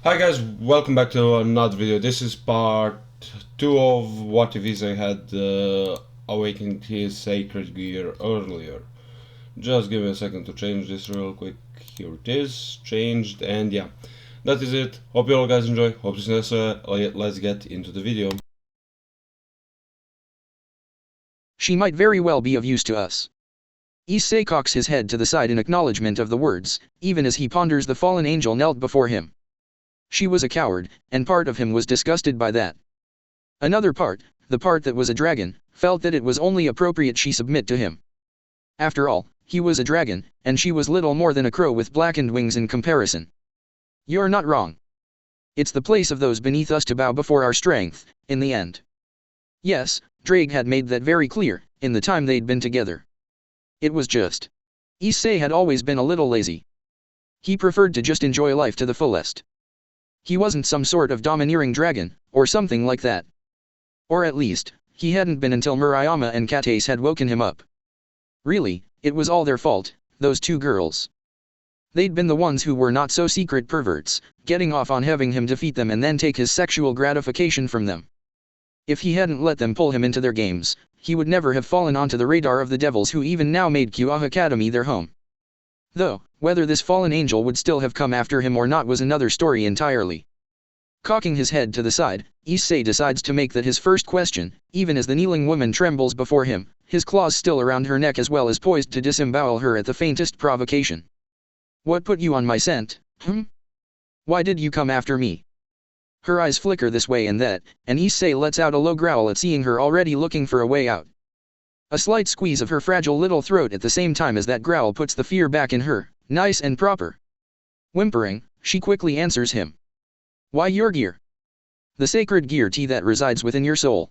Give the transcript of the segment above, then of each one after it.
Hi guys, welcome back to another video. This is part 2 of what if Isai had awakened his sacred gear earlier. Just give me a second to change this real quick. Here it is, changed, and yeah, that is it. Hope you all guys enjoy. Hope you see let's get into the video. She might very well be of use to us. Issei cocks his head to the side in acknowledgement of the words, even as he ponders the fallen angel knelt before him. She was a coward, and part of him was disgusted by that. Another part, the part that was a dragon, felt that it was only appropriate she submit to him. After all, he was a dragon, and she was little more than a crow with blackened wings in comparison. You're not wrong. It's the place of those beneath us to bow before our strength, in the end. Yes, Drake had made that very clear, in the time they'd been together. It was just. Issei had always been a little lazy. He preferred to just enjoy life to the fullest. He wasn't some sort of domineering dragon, or something like that. Or at least, he hadn't been until Murayama and Katase had woken him up. Really, it was all their fault, those two girls. They'd been the ones who were not so secret perverts, getting off on having him defeat them and then take his sexual gratification from them. If he hadn't let them pull him into their games, he would never have fallen onto the radar of the devils who even now made Kyoa Academy their home. Though, whether this fallen angel would still have come after him or not was another story entirely. Cocking his head to the side, Issei decides to make that his first question, even as the kneeling woman trembles before him, his claws still around her neck as well as poised to disembowel her at the faintest provocation. What put you on my scent, Why did you come after me? Her eyes flicker this way and that, and Issei lets out a low growl at seeing her already looking for a way out. A slight squeeze of her fragile little throat at the same time as that growl puts the fear back in her, nice and proper. Whimpering, she quickly answers him. Why your gear? The sacred gear that resides within your soul.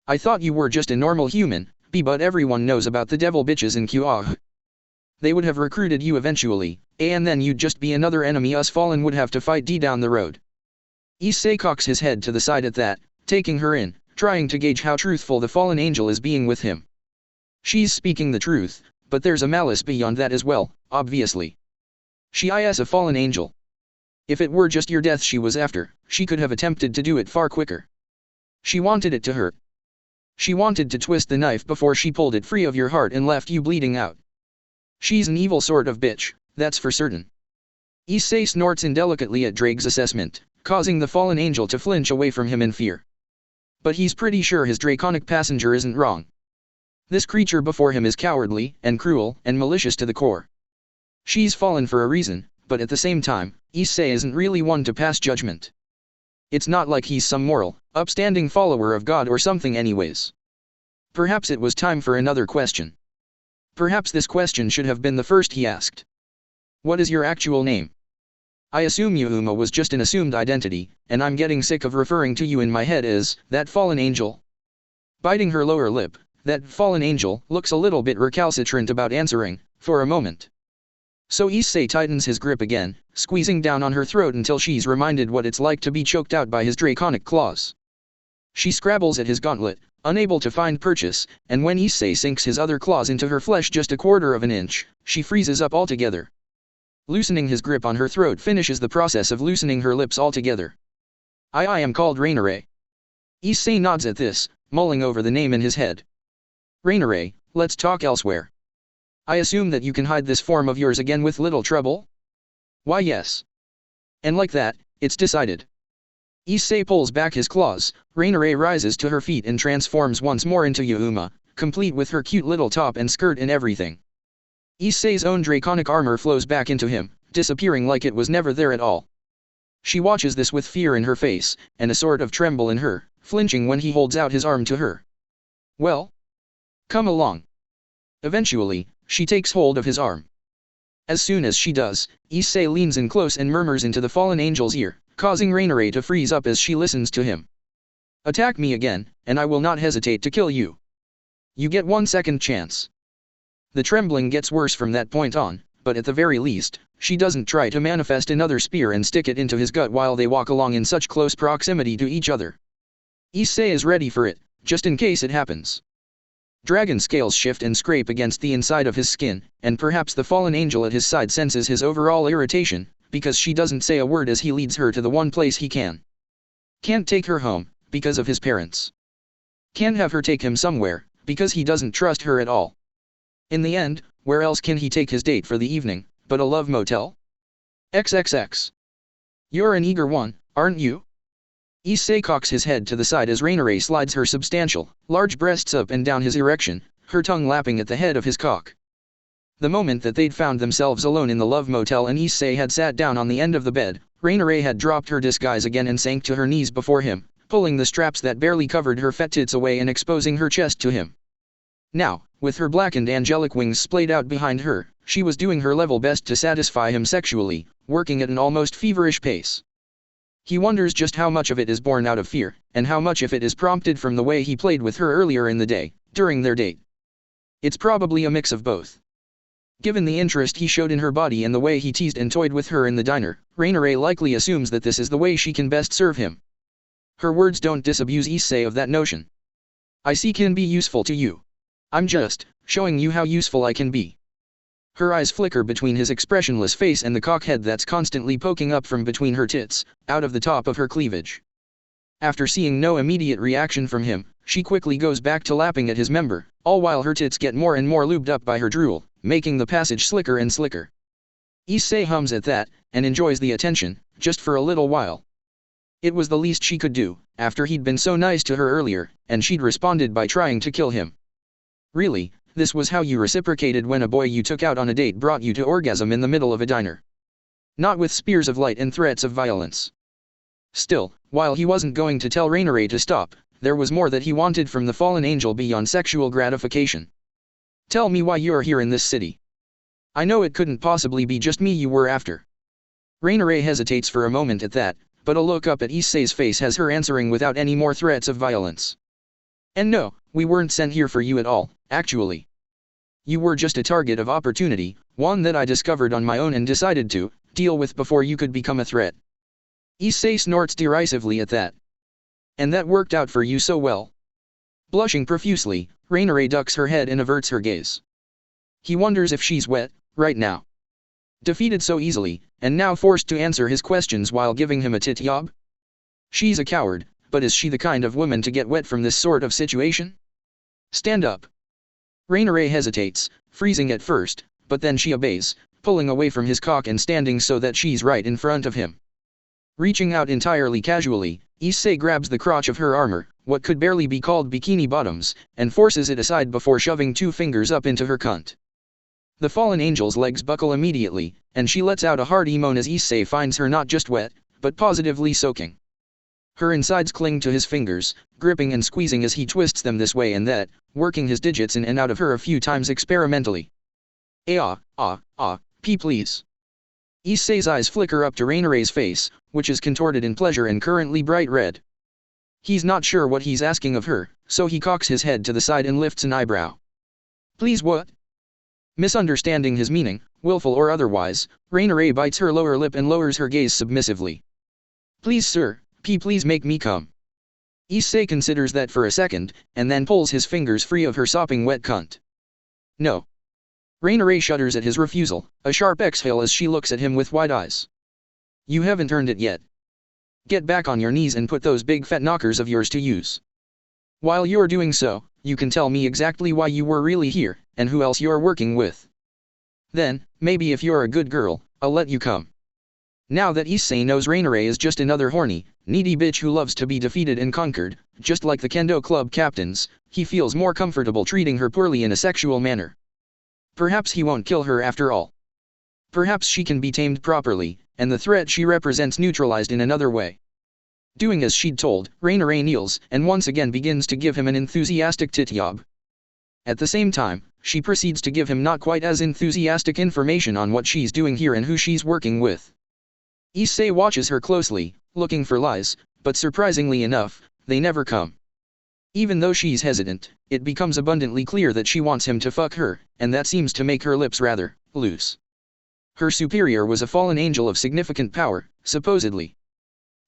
I thought you were just a normal human, but everyone knows about the devil bitches in Kyoa. They would have recruited you eventually, and then you'd just be another enemy us fallen would have to fight down the road. Issei cocks his head to the side at that, taking her in, trying to gauge how truthful the fallen angel is being with him. She's speaking the truth, but there's a malice beyond that as well, obviously. She is a fallen angel. If it were just your death she was after, she could have attempted to do it far quicker. She wanted it to hurt. She wanted to twist the knife before she pulled it free of your heart and left you bleeding out. She's an evil sort of bitch, that's for certain. Issei snorts indelicately at Drake's assessment, causing the fallen angel to flinch away from him in fear. But he's pretty sure his draconic passenger isn't wrong. This creature before him is cowardly, and cruel, and malicious to the core. She's fallen for a reason, but at the same time, Issei isn't really one to pass judgment. It's not like he's some moral, upstanding follower of God or something anyways. Perhaps it was time for another question. Perhaps this question should have been the first he asked. What is your actual name? I assume Yuuma was just an assumed identity, and I'm getting sick of referring to you in my head as that fallen angel. Biting her lower lip, that fallen angel looks a little bit recalcitrant about answering, for a moment. So Issei tightens his grip again, squeezing down on her throat until she's reminded what it's like to be choked out by his draconic claws. She scrabbles at his gauntlet, unable to find purchase, and when Issei sinks his other claws into her flesh just a quarter of an inch, she freezes up altogether. Loosening his grip on her throat finishes the process of loosening her lips altogether. I am called Rainare. Issei nods at this, mulling over the name in his head. Rainare, let's talk elsewhere. I assume that you can hide this form of yours again with little trouble? Why yes. And like that, it's decided. Issei pulls back his claws, Rainare rises to her feet and transforms once more into Yuuma, complete with her cute little top and skirt and everything. Issei's own draconic armor flows back into him, disappearing like it was never there at all. She watches this with fear in her face, and a sort of tremble in her, flinching when he holds out his arm to her. Well? Come along. Eventually, she takes hold of his arm. As soon as she does, Issei leans in close and murmurs into the fallen angel's ear, causing Rainare to freeze up as she listens to him. Attack me again, and I will not hesitate to kill you. You get 1 second chance. The trembling gets worse from that point on, but at the very least, she doesn't try to manifest another spear and stick it into his gut while they walk along in such close proximity to each other. Issei is ready for it, just in case it happens. Dragon scales shift and scrape against the inside of his skin, and perhaps the fallen angel at his side senses his overall irritation, because she doesn't say a word as he leads her to the one place he can. Can't take her home, because of his parents. Can't have her take him somewhere, because he doesn't trust her at all. In the end, where else can he take his date for the evening, but a love motel? XXX. You're an eager one, aren't you? Issei cocks his head to the side as Rainier slides her substantial, large breasts up and down his erection, her tongue lapping at the head of his cock. The moment that they'd found themselves alone in the love motel and Issei had sat down on the end of the bed, Rainier had dropped her disguise again and sank to her knees before him, pulling the straps that barely covered her fat tits away and exposing her chest to him. Now, with her blackened angelic wings splayed out behind her, she was doing her level best to satisfy him sexually, working at an almost feverish pace. He wonders just how much of it is born out of fear, and how much of it is prompted from the way he played with her earlier in the day, during their date. It's probably a mix of both. Given the interest he showed in her body and the way he teased and toyed with her in the diner, Rainier likely assumes that this is the way she can best serve him. Her words don't disabuse Issei of that notion. I see can be useful to you. I'm just showing you how useful I can be. Her eyes flicker between his expressionless face and the cockhead that's constantly poking up from between her tits, out of the top of her cleavage. After seeing no immediate reaction from him, she quickly goes back to lapping at his member, all while her tits get more and more lubed up by her drool, making the passage slicker and slicker. Issei hums at that, and enjoys the attention, just for a little while. It was the least she could do, after he'd been so nice to her earlier, and she'd responded by trying to kill him. Really, this was how you reciprocated when a boy you took out on a date brought you to orgasm in the middle of a diner. Not with spears of light and threats of violence. Still, while he wasn't going to tell Rainier to stop, there was more that he wanted from the fallen angel beyond sexual gratification. Tell me why you're here in this city. I know it couldn't possibly be just me you were after. Rainier hesitates for a moment at that, but a look up at Issei's face has her answering without any more threats of violence. And no, we weren't sent here for you at all, actually. You were just a target of opportunity, one that I discovered on my own and decided to deal with before you could become a threat. Issei snorts derisively at that. And that worked out for you so well. Blushing profusely, Rainier ducks her head and averts her gaze. He wonders if she's wet, right now. Defeated so easily, and now forced to answer his questions while giving him a tit yob? She's a coward, but is she the kind of woman to get wet from this sort of situation? Stand up. Rainier hesitates, freezing at first, but then she obeys, pulling away from his cock and standing so that she's right in front of him. Reaching out entirely casually, Issei grabs the crotch of her armor, what could barely be called bikini bottoms, and forces it aside before shoving 2 fingers up into her cunt. The fallen angel's legs buckle immediately, and she lets out a hearty moan as Issei finds her not just wet, but positively soaking. Her insides cling to his fingers, gripping and squeezing as he twists them this way and that, working his digits in and out of her a few times experimentally. Pee please. Issei's eyes flicker up to Rainier's face, which is contorted in pleasure and currently bright red. He's not sure what he's asking of her, so he cocks his head to the side and lifts an eyebrow. Please what? Misunderstanding his meaning, willful or otherwise, Rainier bites her lower lip and lowers her gaze submissively. Please sir, please make me come. Issei considers that for a second, and then pulls his fingers free of her sopping wet cunt. No. Rainier shudders at his refusal, a sharp exhale as she looks at him with wide eyes. You haven't earned it yet. Get back on your knees and put those big fat knockers of yours to use. While you're doing so, you can tell me exactly why you were really here, and who else you're working with. Then, maybe if you're a good girl, I'll let you come. Now that Issei knows Rainier is just another horny, needy bitch who loves to be defeated and conquered, just like the kendo club captains, he feels more comfortable treating her poorly in a sexual manner. Perhaps he won't kill her after all. Perhaps she can be tamed properly, and the threat she represents neutralized in another way. Doing as she'd told, Rainier kneels and once again begins to give him an enthusiastic tit yob. At the same time, she proceeds to give him not quite as enthusiastic information on what she's doing here and who she's working with. Issei watches her closely, looking for lies, but surprisingly enough, they never come. Even though she's hesitant, it becomes abundantly clear that she wants him to fuck her, and that seems to make her lips rather loose. Her superior was a fallen angel of significant power, supposedly.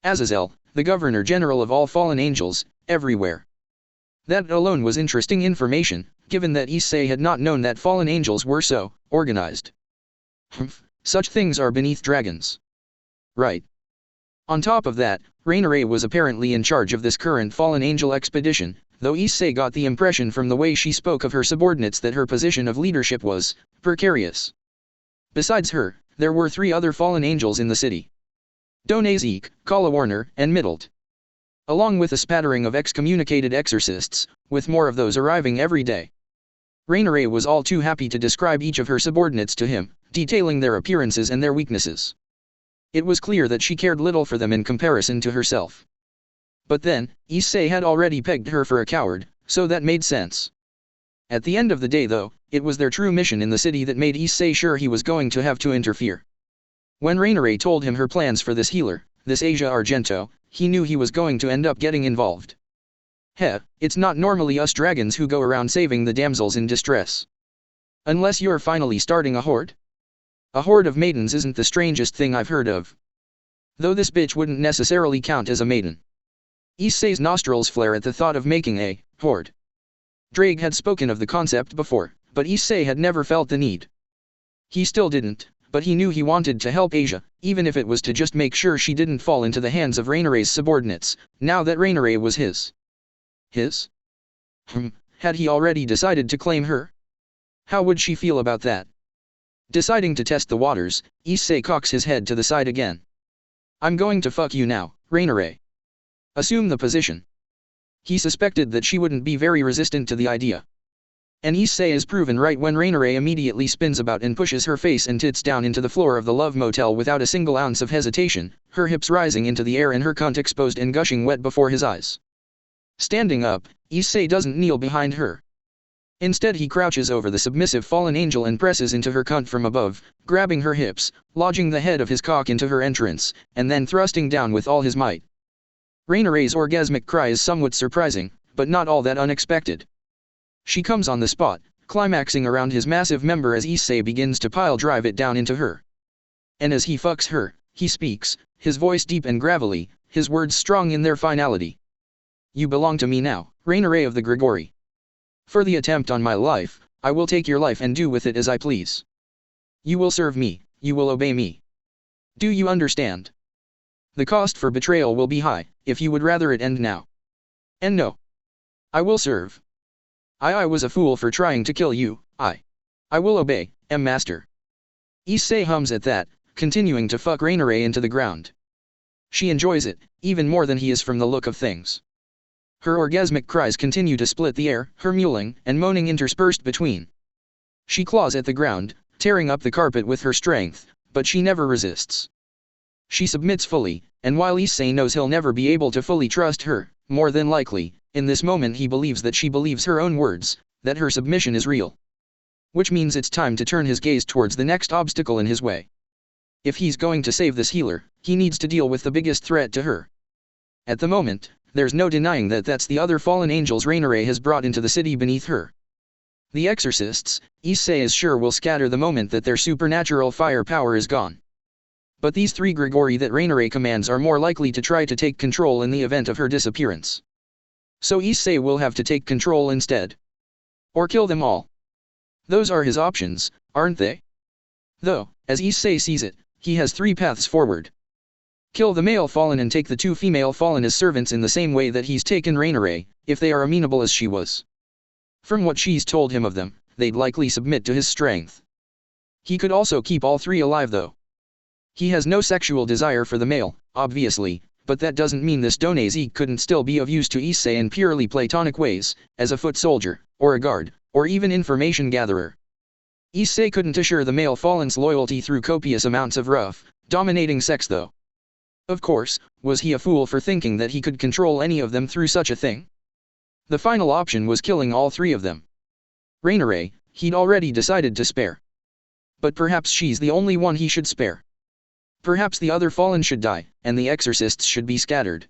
Azazel, the Governor General of all fallen angels, everywhere. That alone was interesting information, given that Issei had not known that fallen angels were so organized. Such things are beneath dragons. Right. On top of that, Rainare was apparently in charge of this current fallen angel expedition, though issei got the impression from the way she spoke of her subordinates that her position of leadership was precarious. Besides her, there were 3 other fallen angels in the city. Donazik, Kala Warner, and Middlet. Along with a spattering of excommunicated exorcists, with more of those arriving every day. Rainare was all too happy to describe each of her subordinates to him, detailing their appearances and their weaknesses. It was clear that she cared little for them in comparison to herself. But then, issei had already pegged her for a coward, so that made sense. At the end of the day though, it was their true mission in the city that made issei sure he was going to have to interfere. When Rainare told him her plans for this healer, this Asia Argento, he knew he was going to end up getting involved. Heh, it's not normally us dragons who go around saving the damsels in distress. Unless you're finally starting a horde? A horde of maidens isn't the strangest thing I've heard of. Though this bitch wouldn't necessarily count as a maiden. Issei's nostrils flare at the thought of making a horde. Drake had spoken of the concept before, but issei had never felt the need. He still didn't, but he knew he wanted to help Asia, even if it was to just make sure she didn't fall into the hands of Rainare's subordinates, now that Rainare was his. His? Had he already decided to claim her? How would she feel about that? Deciding to test the waters, issei cocks his head to the side again. I'm going to fuck you now, Rainare. Assume the position. He suspected that she wouldn't be very resistant to the idea. And issei is proven right when Rainare immediately spins about and pushes her face and tits down into the floor of the love motel without a single ounce of hesitation, her hips rising into the air and her cunt exposed and gushing wet before his eyes. Standing up, issei doesn't kneel behind her. Instead he crouches over the submissive fallen angel and presses into her cunt from above, grabbing her hips, lodging the head of his cock into her entrance, and then thrusting down with all his might. Rainare's orgasmic cry is somewhat surprising, but not all that unexpected. She comes on the spot, climaxing around his massive member as issei begins to pile drive it down into her. And as he fucks her, he speaks, his voice deep and gravelly, his words strong in their finality. You belong to me now, Rainare of the Grigori. For the attempt on my life, I will take your life and do with it as I please. You will serve me, you will obey me. Do you understand? The cost for betrayal will be high, if you would rather it end now. And no. I will serve. I was a fool for trying to kill you, I will obey, master. Issei hums at that, continuing to fuck Rainare into the ground. She enjoys it, even more than he is from the look of things. Her orgasmic cries continue to split the air, her mewling and moaning interspersed between. She claws at the ground, tearing up the carpet with her strength, but she never resists. She submits fully, and while issei knows he'll never be able to fully trust her, more than likely, in this moment he believes that she believes her own words, that her submission is real. Which means it's time to turn his gaze towards the next obstacle in his way. If he's going to save this healer, he needs to deal with the biggest threat to her. At the moment, there's no denying that that's the other fallen angels Rainare has brought into the city beneath her. The exorcists, issei is sure will scatter the moment that their supernatural firepower is gone. But these 3 Grigori that Rainare commands are more likely to try to take control in the event of her disappearance. So issei will have to take control instead. Or kill them all. Those are his options, aren't they? Though, as issei sees it, he has 3 paths forward. Kill the male fallen and take the 2 female fallen as servants in the same way that he's taken Rainare, if they are amenable as she was. From what she's told him of them, they'd likely submit to his strength. He could also keep all 3 alive though. He has no sexual desire for the male, obviously, but that doesn't mean this Donazik couldn't still be of use to issei in purely platonic ways, as a foot soldier, or a guard, or even information gatherer. Issei couldn't assure the male fallen's loyalty through copious amounts of rough, dominating sex though. Of course, was he a fool for thinking that he could control any of them through such a thing? The final option was killing all 3 of them. Rainare, he'd already decided to spare. But perhaps she's the only one he should spare. Perhaps the other fallen should die, and the exorcists should be scattered.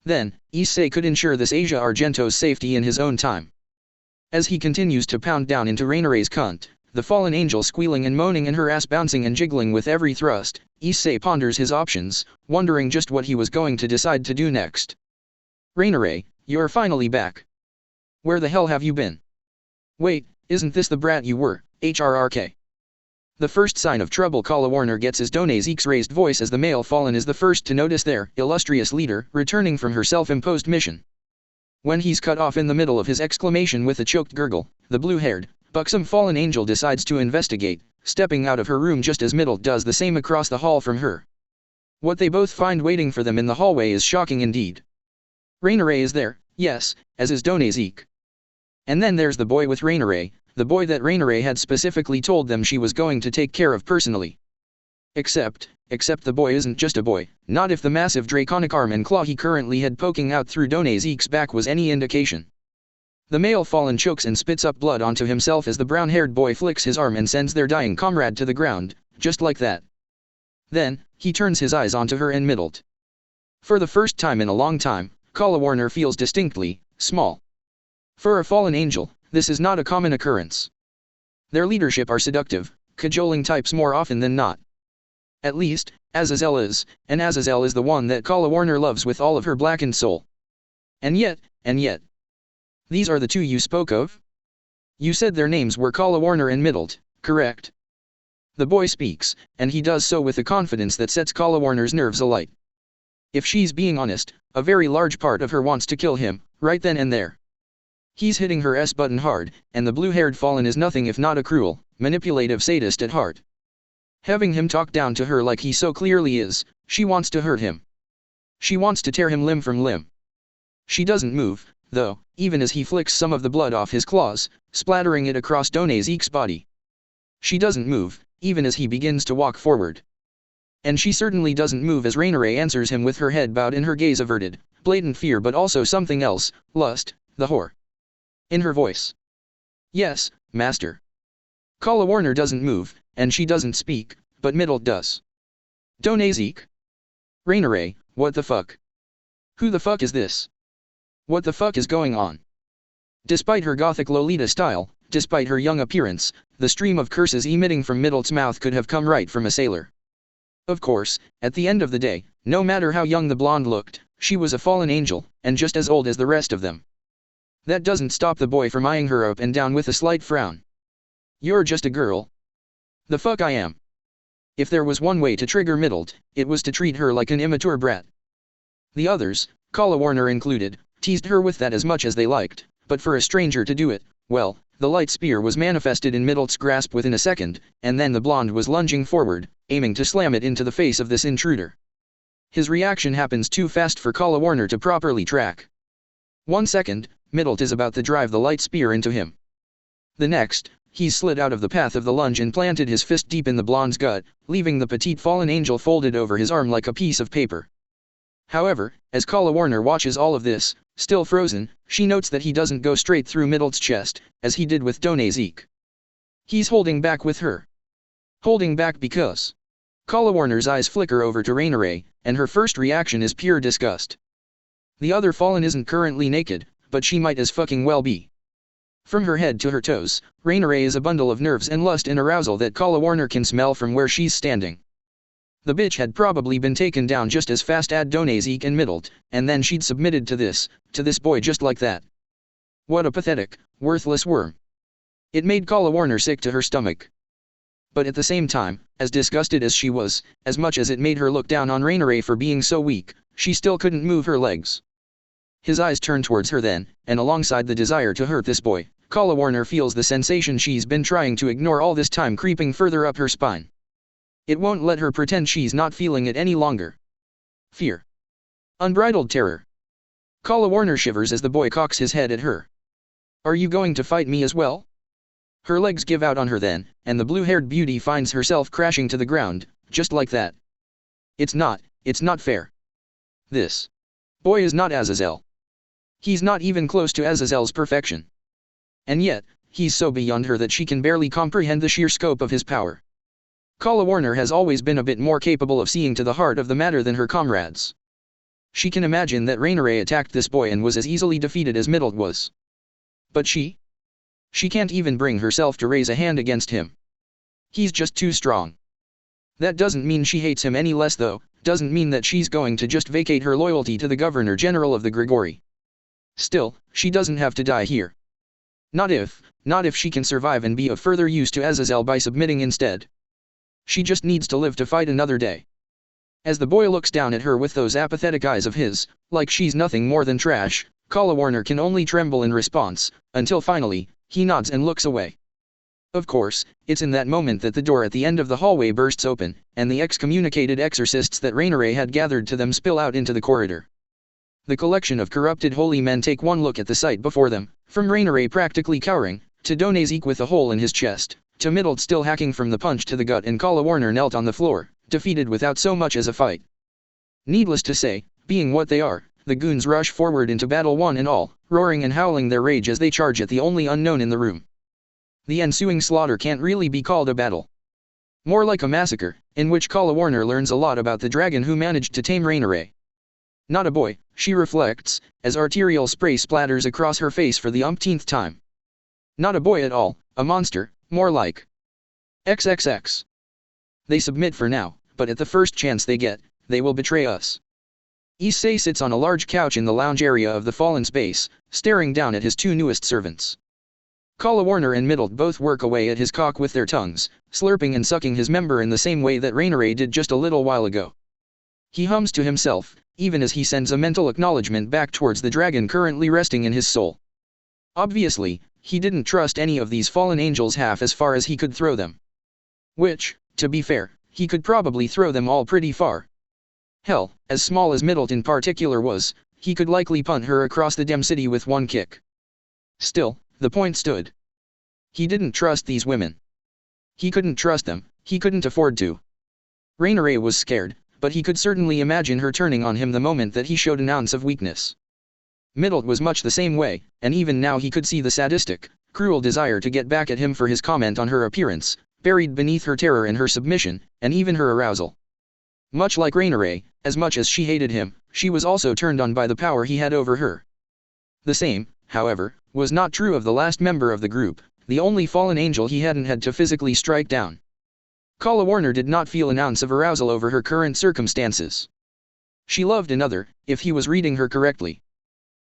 Then, issei could ensure this Asia Argento's safety in his own time. As he continues to pound down into Rainare's cunt, the fallen angel squealing and moaning and her ass bouncing and jiggling with every thrust, issei ponders his options, wondering just what he was going to decide to do next. Rainare, you're finally back. Where the hell have you been? Wait, isn't this the brat you were, HRRK? The first sign of trouble Kalawarner gets is Donezeek's raised voice as the male fallen is the first to notice their illustrious leader returning from her self-imposed mission. When he's cut off in the middle of his exclamation with a choked gurgle, the blue-haired, buxom fallen angel decides to investigate, stepping out of her room just as Middle does the same across the hall from her. What they both find waiting for them in the hallway is shocking indeed. Raineray is there, yes, as is Donezeek. And then there's the boy with Raineray, the boy that Raineray had specifically told them she was going to take care of personally. Except the boy isn't just a boy, not if the massive draconic arm and claw he currently had poking out through Donezeek's back was any indication. The male fallen chokes and spits up blood onto himself as the brown-haired boy flicks his arm and sends their dying comrade to the ground, just like that. Then, he turns his eyes onto her and Middled. For the first time in a long time, Kalawarner feels distinctly small. For a fallen angel, this is not a common occurrence. Their leadership are seductive, cajoling types more often than not. At least, Azazel is, and Azazel is the one that Kalawarner loves with all of her blackened soul. And yet, these are the two you spoke of? You said their names were Kalawarner and Middled, correct? The boy speaks, and he does so with a confidence that sets Kalawarner's nerves alight. If she's being honest, a very large part of her wants to kill him, right then and there. He's hitting her S-button hard, and the blue-haired fallen is nothing if not a cruel, manipulative sadist at heart. Having him talk down to her like he so clearly is, she wants to hurt him. She wants to tear him limb from limb. She doesn't move, though, even as he flicks some of the blood off his claws, splattering it across Donezeek's body. She doesn't move, even as he begins to walk forward. And she certainly doesn't move as Raineray answers him with her head bowed and her gaze averted, blatant fear but also something else, lust, the whore. In her voice. Yes, master. Kalawarner doesn't move, and she doesn't speak, but Middle does. Donezeek? Raineray, what the fuck? Who the fuck is this? What the fuck is going on? Despite her gothic Lolita style, despite her young appearance, the stream of curses emitting from Middle's mouth could have come right from a sailor. Of course, at the end of the day, no matter how young the blonde looked, she was a fallen angel, and just as old as the rest of them. That doesn't stop the boy from eyeing her up and down with a slight frown. You're just a girl. The fuck I am. If there was one way to trigger Middled, it was to treat her like an immature brat. The others, Kalawarner included, teased her with that as much as they liked, but for a stranger to do it, well, the light spear was manifested in Middle's grasp within a second, and then the blonde was lunging forward, aiming to slam it into the face of this intruder. His reaction happens too fast for Kalawarner to properly track. 1 second, Middle is about to drive the light spear into him. The next, he slid out of the path of the lunge and planted his fist deep in the blonde's gut, leaving the petite fallen angel folded over his arm like a piece of paper. However, as Kalawarner watches all of this, still frozen, she notes that he doesn't go straight through Middle's chest, as he did with Donezeek. He's holding back with her. Holding back because. Kalawarner's eyes flicker over to Raineray, and her first reaction is pure disgust. The other fallen isn't currently naked, but she might as fucking well be. From her head to her toes, Raineray is a bundle of nerves and lust and arousal that Kalawarner can smell from where she's standing. The bitch had probably been taken down just as fast as Donezeek and Middled, and then she'd submitted to this boy just like that. What a pathetic, worthless worm. It made Kalawarner sick to her stomach. But at the same time, as disgusted as she was, as much as it made her look down on Raineray for being so weak, she still couldn't move her legs. His eyes turn towards her then, and alongside the desire to hurt this boy, Kalawarner feels the sensation she's been trying to ignore all this time creeping further up her spine. It won't let her pretend she's not feeling it any longer. Fear. Unbridled terror. Kalawarner shivers as the boy cocks his head at her. Are you going to fight me as well? Her legs give out on her then, and the blue-haired beauty finds herself crashing to the ground, just like that. It's not fair. This boy is not Azazel. He's not even close to Azazel's perfection. And yet, he's so beyond her that she can barely comprehend the sheer scope of his power. Kalawarner has always been a bit more capable of seeing to the heart of the matter than her comrades. She can imagine that Raineray attacked this boy and was as easily defeated as Middle was. But she can't even bring herself to raise a hand against him. He's just too strong. That doesn't mean she hates him any less though, doesn't mean that she's going to just vacate her loyalty to the Governor General of the Grigori. Still, she doesn't have to die here. Not if she can survive and be of further use to Azazel by submitting instead. She just needs to live to fight another day. As the boy looks down at her with those apathetic eyes of his, like she's nothing more than trash, Warner can only tremble in response, until finally, he nods and looks away. Of course, it's in that moment that the door at the end of the hallway bursts open, and the excommunicated exorcists that Rainier had gathered to them spill out into the corridor. The collection of corrupted holy men take one look at the sight before them, from Rainier practically cowering, to Donezik with a hole in his chest, to Middle still hacking from the punch to the gut, and Warner knelt on the floor, defeated without so much as a fight. Needless to say, being what they are, the goons rush forward into battle one and all, roaring and howling their rage as they charge at the only unknown in the room. The ensuing slaughter can't really be called a battle. More like a massacre, in which Warner learns a lot about the dragon who managed to tame Rainier. Not a boy, she reflects, as arterial spray splatters across her face for the umpteenth time. Not a boy at all, a monster, more like XXX. They submit for now, but at the first chance they get, they will betray us. Issei sits on a large couch in the lounge area of the fallen space, staring down at his two newest servants. Warner and Middle both work away at his cock with their tongues, slurping and sucking his member in the same way that Rainier did just a little while ago. He hums to himself, even as he sends a mental acknowledgement back towards the dragon currently resting in his soul. Obviously, he didn't trust any of these fallen angels half as far as he could throw them. Which, to be fair, he could probably throw them all pretty far. Hell, as small as Middle in particular was, he could likely punt her across the damn city with one kick. Still, the point stood. He didn't trust these women. He couldn't trust them, he couldn't afford to. Rainier was scared, but he could certainly imagine her turning on him the moment that he showed an ounce of weakness. Middle was much the same way, and even now he could see the sadistic, cruel desire to get back at him for his comment on her appearance, buried beneath her terror and her submission, and even her arousal. Much like Rainier, as much as she hated him, she was also turned on by the power he had over her. The same, however, was not true of the last member of the group, the only fallen angel he hadn't had to physically strike down. Warner did not feel an ounce of arousal over her current circumstances. She loved another, if he was reading her correctly.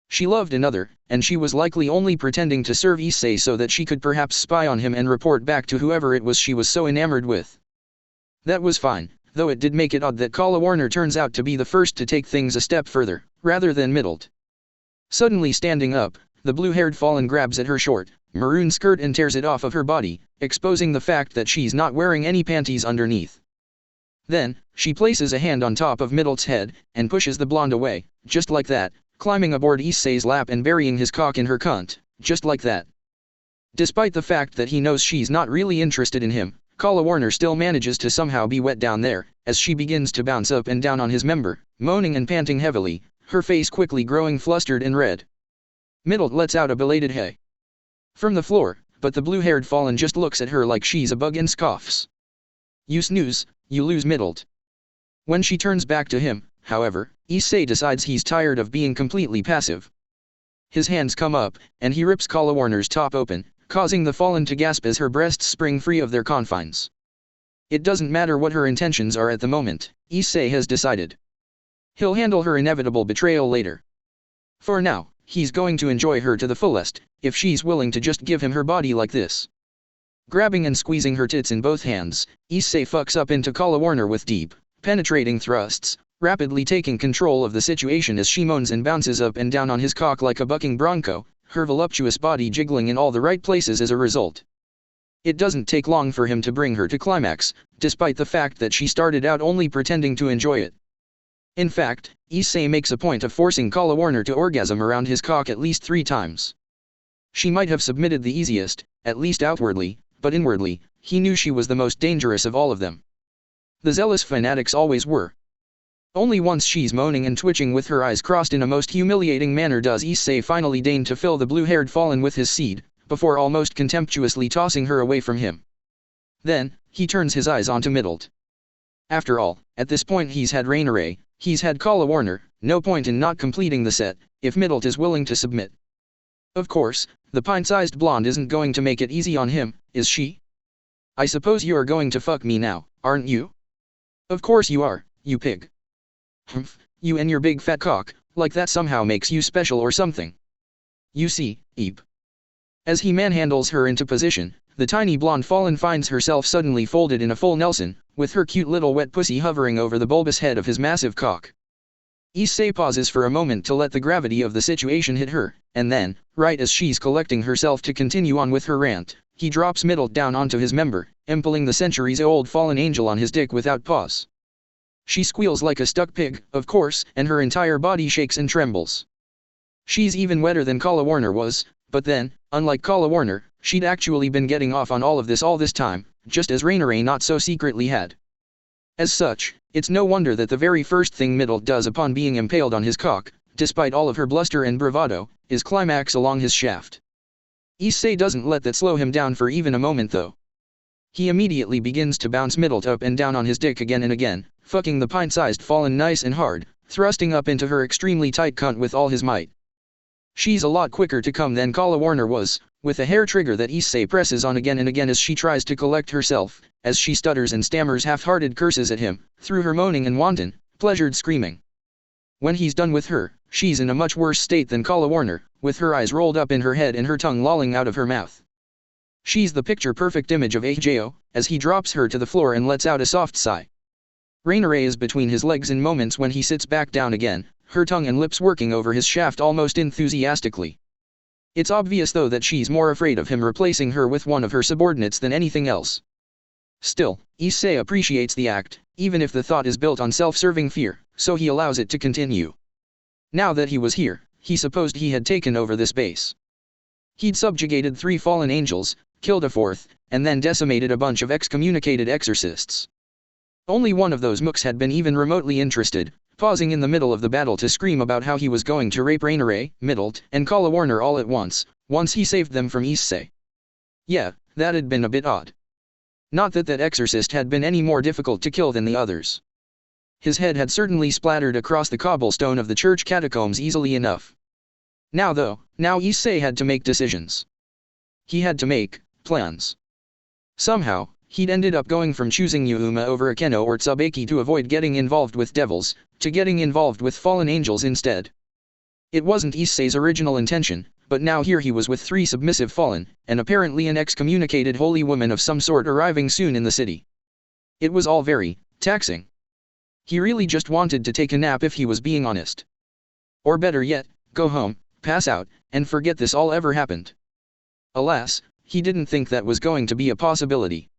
She loved another, and she was likely only pretending to serve Issei so that she could perhaps spy on him and report back to whoever it was she was so enamored with. That was fine, though it did make it odd that Warner turns out to be the first to take things a step further, rather than Middle. Suddenly standing up, the blue-haired fallen grabs at her short, maroon skirt and tears it off of her body, exposing the fact that she's not wearing any panties underneath. Then, she places a hand on top of Middle's head, and pushes the blonde away, just like that, climbing aboard Issei's lap and burying his cock in her cunt, just like that. Despite the fact that he knows she's not really interested in him, Warner still manages to somehow be wet down there, as she begins to bounce up and down on his member, moaning and panting heavily, her face quickly growing flustered and red. Middle lets out a belated hey from the floor, but the blue-haired fallen just looks at her like she's a bug and scoffs. You snooze, you lose, Middle. When she turns back to him, however, Issei decides he's tired of being completely passive. His hands come up, and he rips Warner's top open, causing the fallen to gasp as her breasts spring free of their confines. It doesn't matter what her intentions are at the moment, Issei has decided. He'll handle her inevitable betrayal later. For now, he's going to enjoy her to the fullest, if she's willing to just give him her body like this. Grabbing and squeezing her tits in both hands, Issei fucks up into Warner with deep, penetrating thrusts, rapidly taking control of the situation as she moans and bounces up and down on his cock like a bucking bronco, her voluptuous body jiggling in all the right places as a result. It doesn't take long for him to bring her to climax, despite the fact that she started out only pretending to enjoy it. In fact, Issei makes a point of forcing Warner to orgasm around his cock at least 3 times. She might have submitted the easiest, at least outwardly, but inwardly, he knew she was the most dangerous of all of them. The zealous fanatics always were. Only once she's moaning and twitching with her eyes crossed in a most humiliating manner does Issei finally deign to fill the blue-haired fallen with his seed, before almost contemptuously tossing her away from him. Then, he turns his eyes onto Middle. After all, at this point he's had Rainier, he's had Warner, no point in not completing the set, if Middle is willing to submit. Of course, the pint-sized blonde isn't going to make it easy on him, is she? I suppose you are going to fuck me now, aren't you? Of course you are, you pig. Humph, you and your big fat cock, like that somehow makes you special or something. You see, Eep. As he manhandles her into position, the tiny blonde fallen finds herself suddenly folded in a full Nelson, with her cute little wet pussy hovering over the bulbous head of his massive cock. Issei pauses for a moment to let the gravity of the situation hit her, and then, right as she's collecting herself to continue on with her rant, he drops middle down onto his member, impaling the centuries-old fallen angel on his dick without pause. She squeals like a stuck pig, of course, and her entire body shakes and trembles. She's even wetter than Kala Warner was, but then, unlike Kala Warner, she'd actually been getting off on all of this time, just as Raineray not so secretly had. As such, it's no wonder that the very first thing Middle does upon being impaled on his cock, despite all of her bluster and bravado, is climax along his shaft. Issei doesn't let that slow him down for even a moment though. He immediately begins to bounce Middle up and down on his dick again and again, fucking the pint-sized fallen nice and hard, thrusting up into her extremely tight cunt with all his might. She's a lot quicker to come than Kala Warner was, with a hair trigger that Issei presses on again and again as she tries to collect herself, as she stutters and stammers half-hearted curses at him, through her moaning and wanton, pleasured screaming. When he's done with her, she's in a much worse state than Kala Warner, with her eyes rolled up in her head and her tongue lolling out of her mouth. She's the picture-perfect image of Ajo, as he drops her to the floor and lets out a soft sigh. Raineray is between his legs in moments when he sits back down again, her tongue and lips working over his shaft almost enthusiastically. It's obvious though that she's more afraid of him replacing her with one of her subordinates than anything else. Still, Issei appreciates the act, even if the thought is built on self-serving fear, so he allows it to continue. Now that he was here, he supposed he had taken over this base. He'd subjugated 3 fallen angels, killed a 4th, and then decimated a bunch of excommunicated exorcists. Only one of those mooks had been even remotely interested, pausing in the middle of the battle to scream about how he was going to rape Raineray, Middle, and Kala Warner all at once he saved them from Issei. Yeah, that had been a bit odd. Not that exorcist had been any more difficult to kill than the others. His head had certainly splattered across the cobblestone of the church catacombs easily enough. Now Issei had to make decisions. He had to make plans. Somehow, he'd ended up going from choosing Yuuma over Akeno or Tsubaki to avoid getting involved with devils, to getting involved with fallen angels instead. It wasn't Issei's original intention, but now here he was with 3 submissive fallen, and apparently an excommunicated holy woman of some sort arriving soon in the city. It was all very taxing. He really just wanted to take a nap if he was being honest. Or better yet, go home, pass out, and forget this all ever happened. Alas, he didn't think that was going to be a possibility.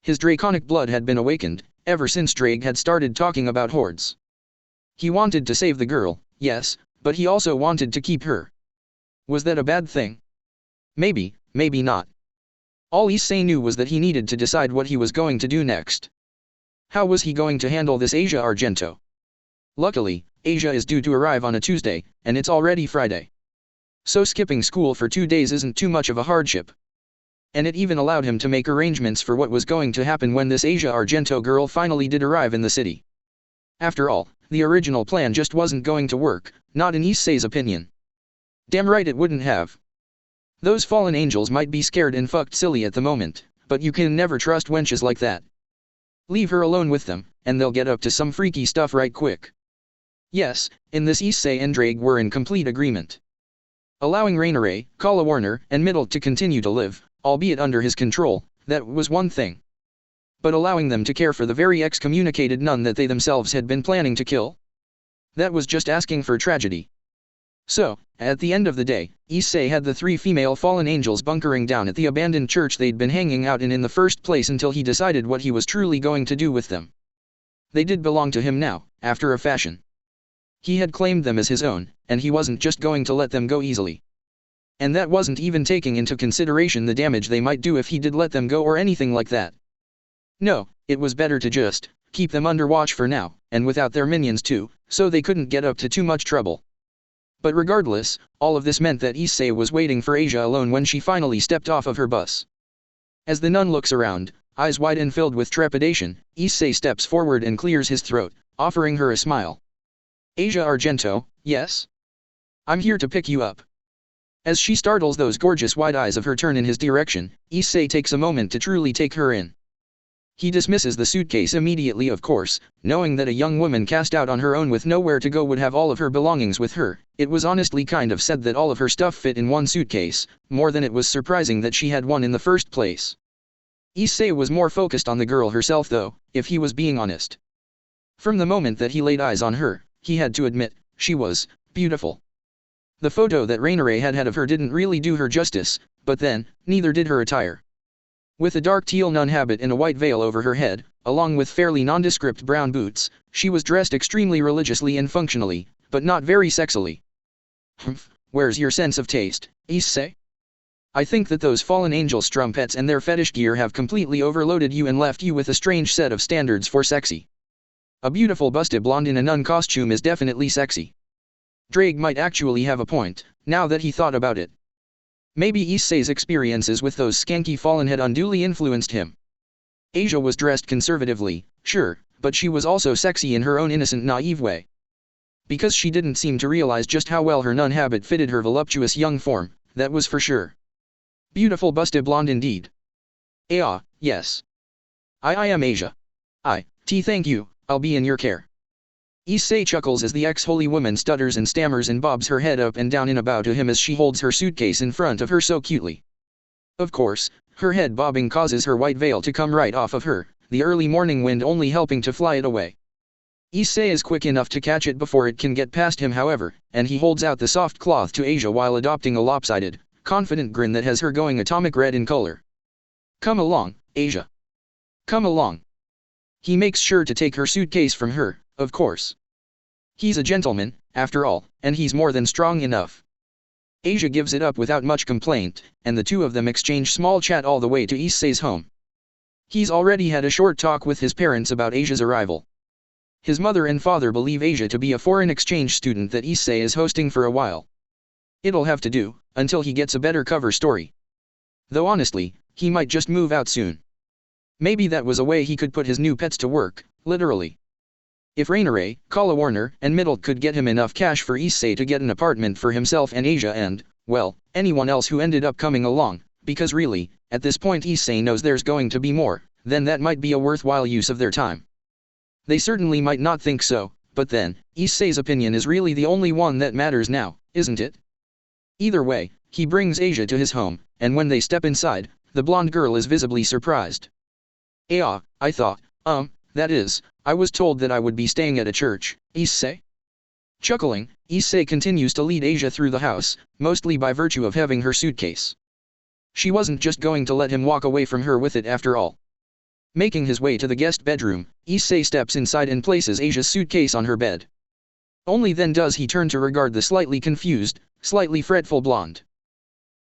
His draconic blood had been awakened, ever since Drake had started talking about hordes. He wanted to save the girl, yes, but he also wanted to keep her. Was that a bad thing? Maybe, maybe not. All Issei knew was that he needed to decide what he was going to do next. How was he going to handle this Asia Argento? Luckily, Asia is due to arrive on a Tuesday, and it's already Friday. So skipping school for 2 days isn't too much of a hardship. And it even allowed him to make arrangements for what was going to happen when this Asia Argento girl finally did arrive in the city. After all, the original plan just wasn't going to work, not in Issei's opinion. Damn right it wouldn't have. Those fallen angels might be scared and fucked silly at the moment, but you can never trust wenches like that. Leave her alone with them, and they'll get up to some freaky stuff right quick. Yes, in this Issei and Drake were in complete agreement. Allowing Raineray, Kala Warner, and Middle to continue to live, albeit under his control, that was one thing. But allowing them to care for the very excommunicated nun that they themselves had been planning to kill? That was just asking for tragedy. So, at the end of the day, Issei had the 3 female fallen angels bunkering down at the abandoned church they'd been hanging out in the first place until he decided what he was truly going to do with them. They did belong to him now, after a fashion. He had claimed them as his own, and he wasn't just going to let them go easily. And that wasn't even taking into consideration the damage they might do if he did let them go or anything like that. No, it was better to just keep them under watch for now, and without their minions too, so they couldn't get up to too much trouble. But regardless, all of this meant that Issei was waiting for Asia alone when she finally stepped off of her bus. As the nun looks around, eyes wide and filled with trepidation, Issei steps forward and clears his throat, offering her a smile. Asia Argento, yes? I'm here to pick you up. As she startles those gorgeous wide eyes of her turn in his direction, Issei takes a moment to truly take her in. He dismisses the suitcase immediately, of course, knowing that a young woman cast out on her own with nowhere to go would have all of her belongings with her. It was honestly kind of sad that all of her stuff fit in one suitcase, more than it was surprising that she had one in the first place. Issei was more focused on the girl herself though, if he was being honest. From the moment that he laid eyes on her, he had to admit, she was beautiful. The photo that Rainare had of her didn't really do her justice, but then, neither did her attire. With a dark teal nun habit and a white veil over her head, along with fairly nondescript brown boots, she was dressed extremely religiously and functionally, but not very sexily. Humph, where's your sense of taste, Issei? I think that those fallen angel strumpets and their fetish gear have completely overloaded you and left you with a strange set of standards for sexy. A beautiful busted blonde in a nun costume is definitely sexy. Drake might actually have a point, now that he thought about it. Maybe Issei's experiences with those skanky fallen had unduly influenced him. Asia was dressed conservatively, sure, but she was also sexy in her own innocent naive way. Because she didn't seem to realize just how well her nun habit fitted her voluptuous young form, that was for sure. Beautiful busted blonde indeed. Yes. I am Asia. Thank you, I'll be in your care. Issei chuckles as the ex-holy woman stutters and stammers and bobs her head up and down in a bow to him as she holds her suitcase in front of her so cutely. Of course, her head bobbing causes her white veil to come right off of her, the early morning wind only helping to fly it away. Issei is quick enough to catch it before it can get past him however, and he holds out the soft cloth to Asia while adopting a lopsided, confident grin that has her going atomic red in color. Come along, Asia. Come along. He makes sure to take her suitcase from her, of course. He's a gentleman, after all, and he's more than strong enough. Asia gives it up without much complaint, and the two of them exchange small chat all the way to Issei's home. He's already had a short talk with his parents about Asia's arrival. His mother and father believe Asia to be a foreign exchange student that Issei is hosting for a while. It'll have to do, until he gets a better cover story. Though honestly, he might just move out soon. Maybe that was a way he could put his new pets to work, literally. If Rainare, Kala Warner, and Middle could get him enough cash for Issei to get an apartment for himself and Asia and, well, anyone else who ended up coming along, because really, at this point Issei knows there's going to be more, then that might be a worthwhile use of their time. They certainly might not think so, but then, Issei's opinion is really the only one that matters now, isn't it? Either way, he brings Asia to his home, and when they step inside, the blonde girl is visibly surprised. I thought, that is, I was told that I would be staying at a church, Issei. Chuckling, Issei continues to lead Asia through the house, mostly by virtue of having her suitcase. She wasn't just going to let him walk away from her with it after all. Making his way to the guest bedroom, Issei steps inside and places Asia's suitcase on her bed. Only then does he turn to regard the slightly confused, slightly fretful blonde.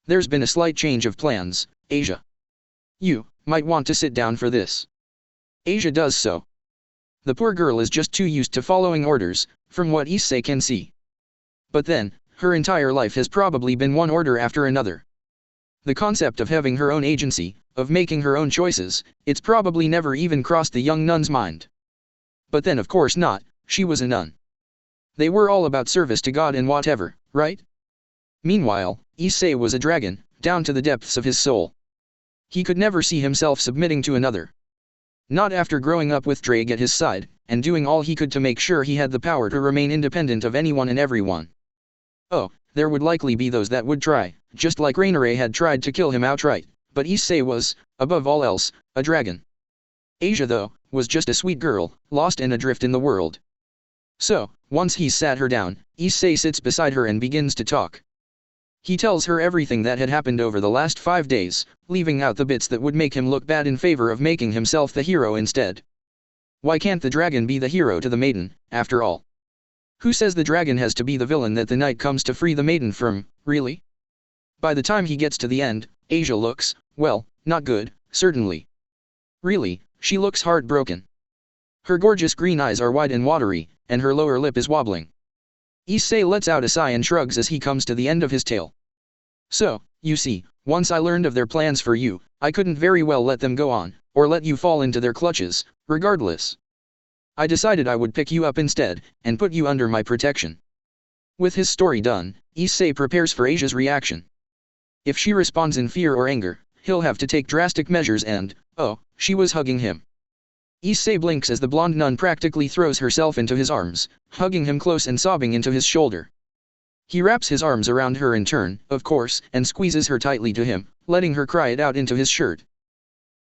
There's been a slight change of plans, Asia. You might want to sit down for this. Asia does so. The poor girl is just too used to following orders, from what Issei can see. But then, her entire life has probably been one order after another. The concept of having her own agency, of making her own choices, it's probably never even crossed the young nun's mind. But then of course not, she was a nun. They were all about service to God and whatever, right? Meanwhile, Issei was a dragon, down to the depths of his soul. He could never see himself submitting to another. Not after growing up with Drake at his side, and doing all he could to make sure he had the power to remain independent of anyone and everyone. Oh, there would likely be those that would try, just like Rainare had tried to kill him outright, but Issei was, above all else, a dragon. Asia though, was just a sweet girl, lost and adrift in the world. So, once he's sat her down, Issei sits beside her and begins to talk. He tells her everything that had happened over the last 5 days, leaving out the bits that would make him look bad in favor of making himself the hero instead. Why can't the dragon be the hero to the maiden, after all? Who says the dragon has to be the villain that the knight comes to free the maiden from, really? By the time he gets to the end, Asia looks, well, not good, certainly. Really, she looks heartbroken. Her gorgeous green eyes are wide and watery, and her lower lip is wobbling. Issei lets out a sigh and shrugs as he comes to the end of his tale. So, you see, once I learned of their plans for you, I couldn't very well let them go on, or let you fall into their clutches, regardless. I decided I would pick you up instead, and put you under my protection. With his story done, Issei prepares for Asia's reaction. If she responds in fear or anger, he'll have to take drastic measures and, oh, she was hugging him. Issei blinks as the blonde nun practically throws herself into his arms, hugging him close and sobbing into his shoulder. He wraps his arms around her in turn, of course, and squeezes her tightly to him, letting her cry it out into his shirt.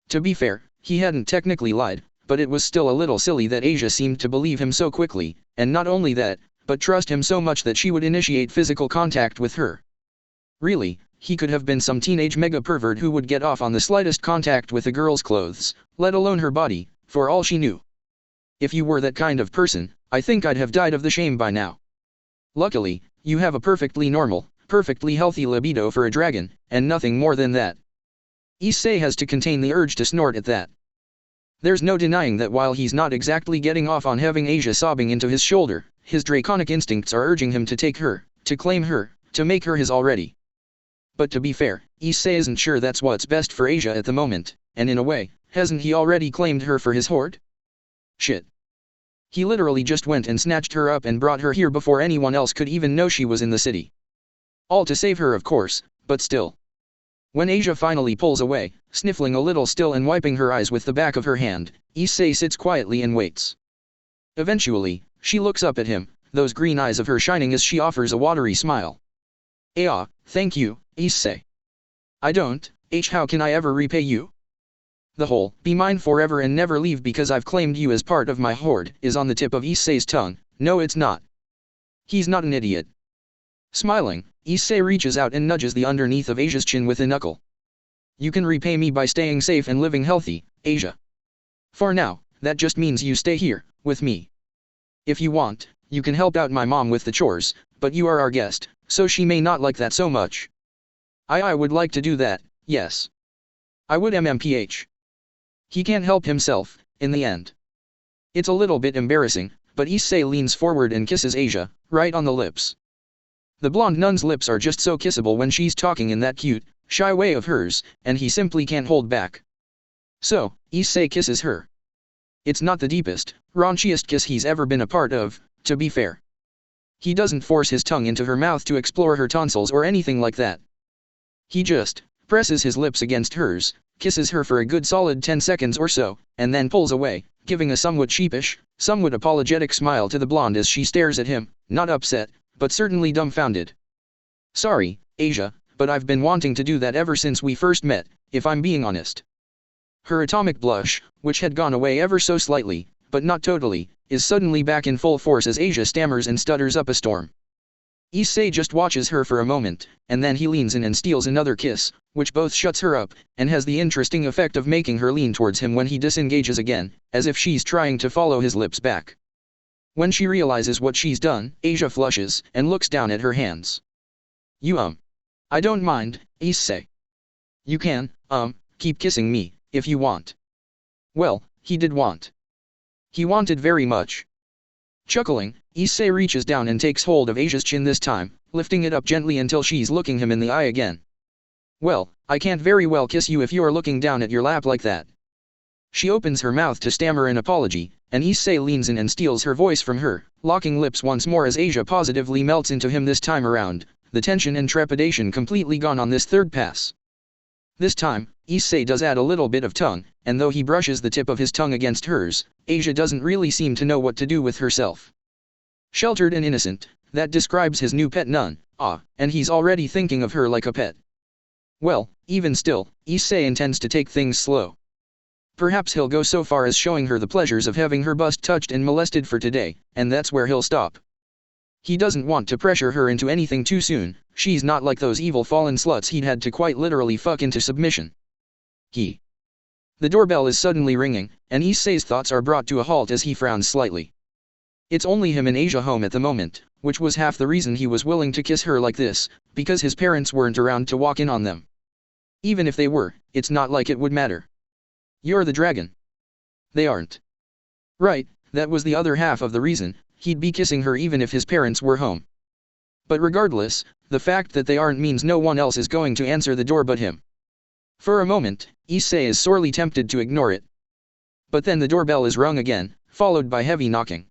To be fair, he hadn't technically lied, but it was still a little silly that Asia seemed to believe him so quickly, and not only that, but trust him so much that she would initiate physical contact with her. Really, he could have been some teenage mega pervert who would get off on the slightest contact with a girl's clothes, let alone her body, for all she knew. If you were that kind of person, I think I'd have died of the shame by now. Luckily, you have a perfectly normal, perfectly healthy libido for a dragon, and nothing more than that. Issei has to contain the urge to snort at that. There's no denying that while he's not exactly getting off on having Asia sobbing into his shoulder, his draconic instincts are urging him to take her, to claim her, to make her his already. But to be fair, Issei isn't sure that's what's best for Asia at the moment, and in a way, hasn't he already claimed her for his hoard? Shit. He literally just went and snatched her up and brought her here before anyone else could even know she was in the city. All to save her, of course, but still. When Asia finally pulls away, sniffling a little still and wiping her eyes with the back of her hand, Issei sits quietly and waits. Eventually, she looks up at him, those green eyes of her shining as she offers a watery smile. Thank you, Issei. I don't, how can I ever repay you? The whole, be mine forever and never leave because I've claimed you as part of my hoard, is on the tip of Issei's tongue. No, it's not. He's not an idiot. Smiling, Issei reaches out and nudges the underneath of Asia's chin with a knuckle. You can repay me by staying safe and living healthy, Asia. For now, that just means you stay here, with me. If you want, you can help out my mom with the chores, but you are our guest, so she may not like that so much. I would like to do that, yes. I would MMPH. He can't help himself, in the end. It's a little bit embarrassing, but Issei leans forward and kisses Asia, right on the lips. The blonde nun's lips are just so kissable when she's talking in that cute, shy way of hers, and he simply can't hold back. So, Issei kisses her. It's not the deepest, raunchiest kiss he's ever been a part of, to be fair. He doesn't force his tongue into her mouth to explore her tonsils or anything like that. He just presses his lips against hers, kisses her for a good solid 10 seconds or so, and then pulls away, giving a somewhat sheepish, somewhat apologetic smile to the blonde as she stares at him, not upset, but certainly dumbfounded. Sorry, Asia, but I've been wanting to do that ever since we first met, if I'm being honest. Her atomic blush, which had gone away ever so slightly, but not totally, is suddenly back in full force as Asia stammers and stutters up a storm. Issei just watches her for a moment, and then he leans in and steals another kiss, which both shuts her up, and has the interesting effect of making her lean towards him when he disengages again, as if she's trying to follow his lips back. When she realizes what she's done, Asia flushes, and looks down at her hands. You I don't mind, Issei. You can, keep kissing me, if you want. Well, he did want. He wanted very much. Chuckling, Issei reaches down and takes hold of Asia's chin this time, lifting it up gently until she's looking him in the eye again. Well, I can't very well kiss you if you're looking down at your lap like that. She opens her mouth to stammer an apology, and Issei leans in and steals her voice from her, locking lips once more as Asia positively melts into him this time around, the tension and trepidation completely gone on this third pass. This time, Issei does add a little bit of tongue, and though he brushes the tip of his tongue against hers, Asia doesn't really seem to know what to do with herself. Sheltered and innocent, that describes his new pet nun, and he's already thinking of her like a pet. Well, even still, Issei intends to take things slow. Perhaps he'll go so far as showing her the pleasures of having her bust touched and molested for today, and that's where he'll stop. He doesn't want to pressure her into anything too soon, she's not like those evil fallen sluts he'd had to quite literally fuck into submission. The doorbell is suddenly ringing, and Issei's thoughts are brought to a halt as he frowns slightly. It's only him and Asia home at the moment, which was half the reason he was willing to kiss her like this, because his parents weren't around to walk in on them. Even if they were, it's not like it would matter. You're the dragon. They aren't. Right, that was the other half of the reason, he'd be kissing her even if his parents were home. But regardless, the fact that they aren't means no one else is going to answer the door but him. For a moment, Issei is sorely tempted to ignore it. But then the doorbell is rung again, followed by heavy knocking.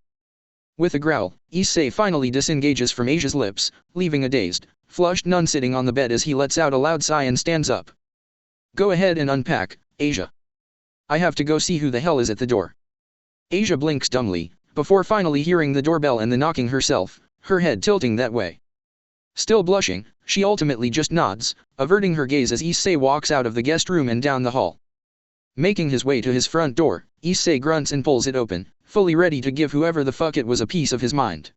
With a growl, Issei finally disengages from Asia's lips, leaving a dazed, flushed nun sitting on the bed as he lets out a loud sigh and stands up. Go ahead and unpack, Asia. I have to go see who the hell is at the door. Asia blinks dumbly, before finally hearing the doorbell and the knocking herself, her head tilting that way. Still blushing, she ultimately just nods, averting her gaze as Issei walks out of the guest room and down the hall. Making his way to his front door, Issei grunts and pulls it open, fully ready to give whoever the fuck it was a piece of his mind.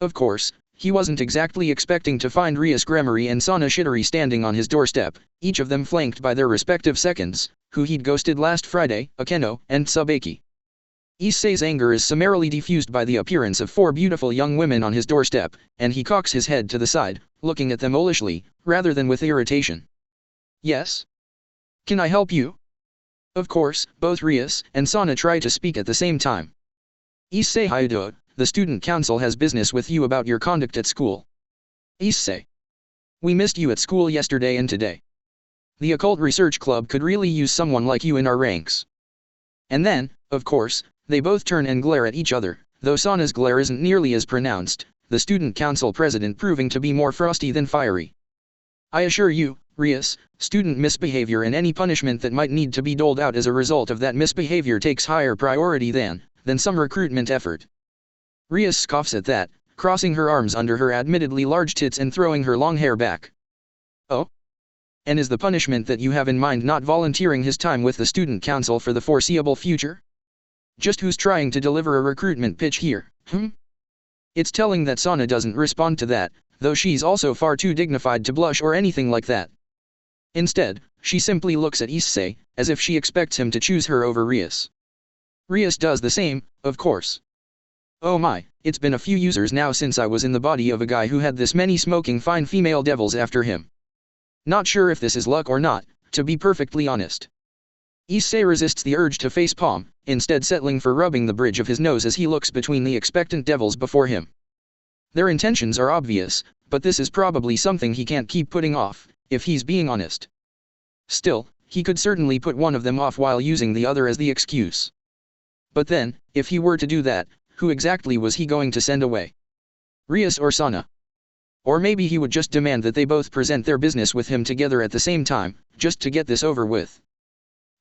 Of course, he wasn't exactly expecting to find Rias Gremory and Sana Shittery standing on his doorstep, each of them flanked by their respective seconds, who he'd ghosted last Friday, Akeno and Tsubaki. Issei's anger is summarily diffused by the appearance of 4 beautiful young women on his doorstep, and he cocks his head to the side, looking at them owlishly, rather than with irritation. Yes? Can I help you? Of course, both Rias and Sana try to speak at the same time. Issei Haido, the student council has business with you about your conduct at school. Issei. We missed you at school yesterday and today. The Occult Research Club could really use someone like you in our ranks. And then, of course, they both turn and glare at each other, though Sana's glare isn't nearly as pronounced, the student council president proving to be more frosty than fiery. I assure you, Rias, student misbehavior and any punishment that might need to be doled out as a result of that misbehavior takes higher priority than some recruitment effort. Rias scoffs at that, crossing her arms under her admittedly large tits and throwing her long hair back. Oh? And is the punishment that you have in mind not volunteering his time with the student council for the foreseeable future? Just who's trying to deliver a recruitment pitch here, It's telling that Sana doesn't respond to that, though she's also far too dignified to blush or anything like that. Instead, she simply looks at Issei, as if she expects him to choose her over Rias. Rias does the same, of course. Oh my, it's been a few users now since I was in the body of a guy who had this many smoking fine female devils after him. Not sure if this is luck or not, to be perfectly honest. Issei resists the urge to facepalm, instead settling for rubbing the bridge of his nose as he looks between the expectant devils before him. Their intentions are obvious, but this is probably something he can't keep putting off, if he's being honest. Still, he could certainly put one of them off while using the other as the excuse. But then, if he were to do that, who exactly was he going to send away? Rias or Sana? Or maybe he would just demand that they both present their business with him together at the same time, just to get this over with.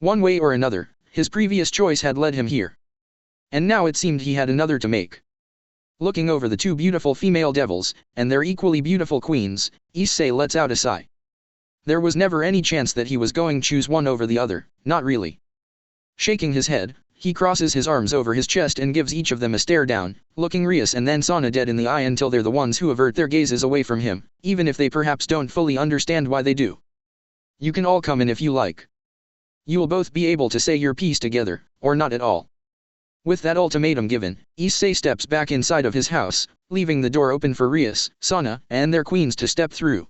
One way or another, his previous choice had led him here. And now it seemed he had another to make. Looking over the 2 beautiful female devils, and their equally beautiful queens, Issei lets out a sigh. There was never any chance that he was going to choose one over the other, not really. Shaking his head, he crosses his arms over his chest and gives each of them a stare down, looking Rias and then Sana dead in the eye until they're the ones who avert their gazes away from him, even if they perhaps don't fully understand why they do. You can all come in if you like. You will both be able to say your piece together, or not at all. With that ultimatum given, Issei steps back inside of his house, leaving the door open for Rias, Sana, and their queens to step through.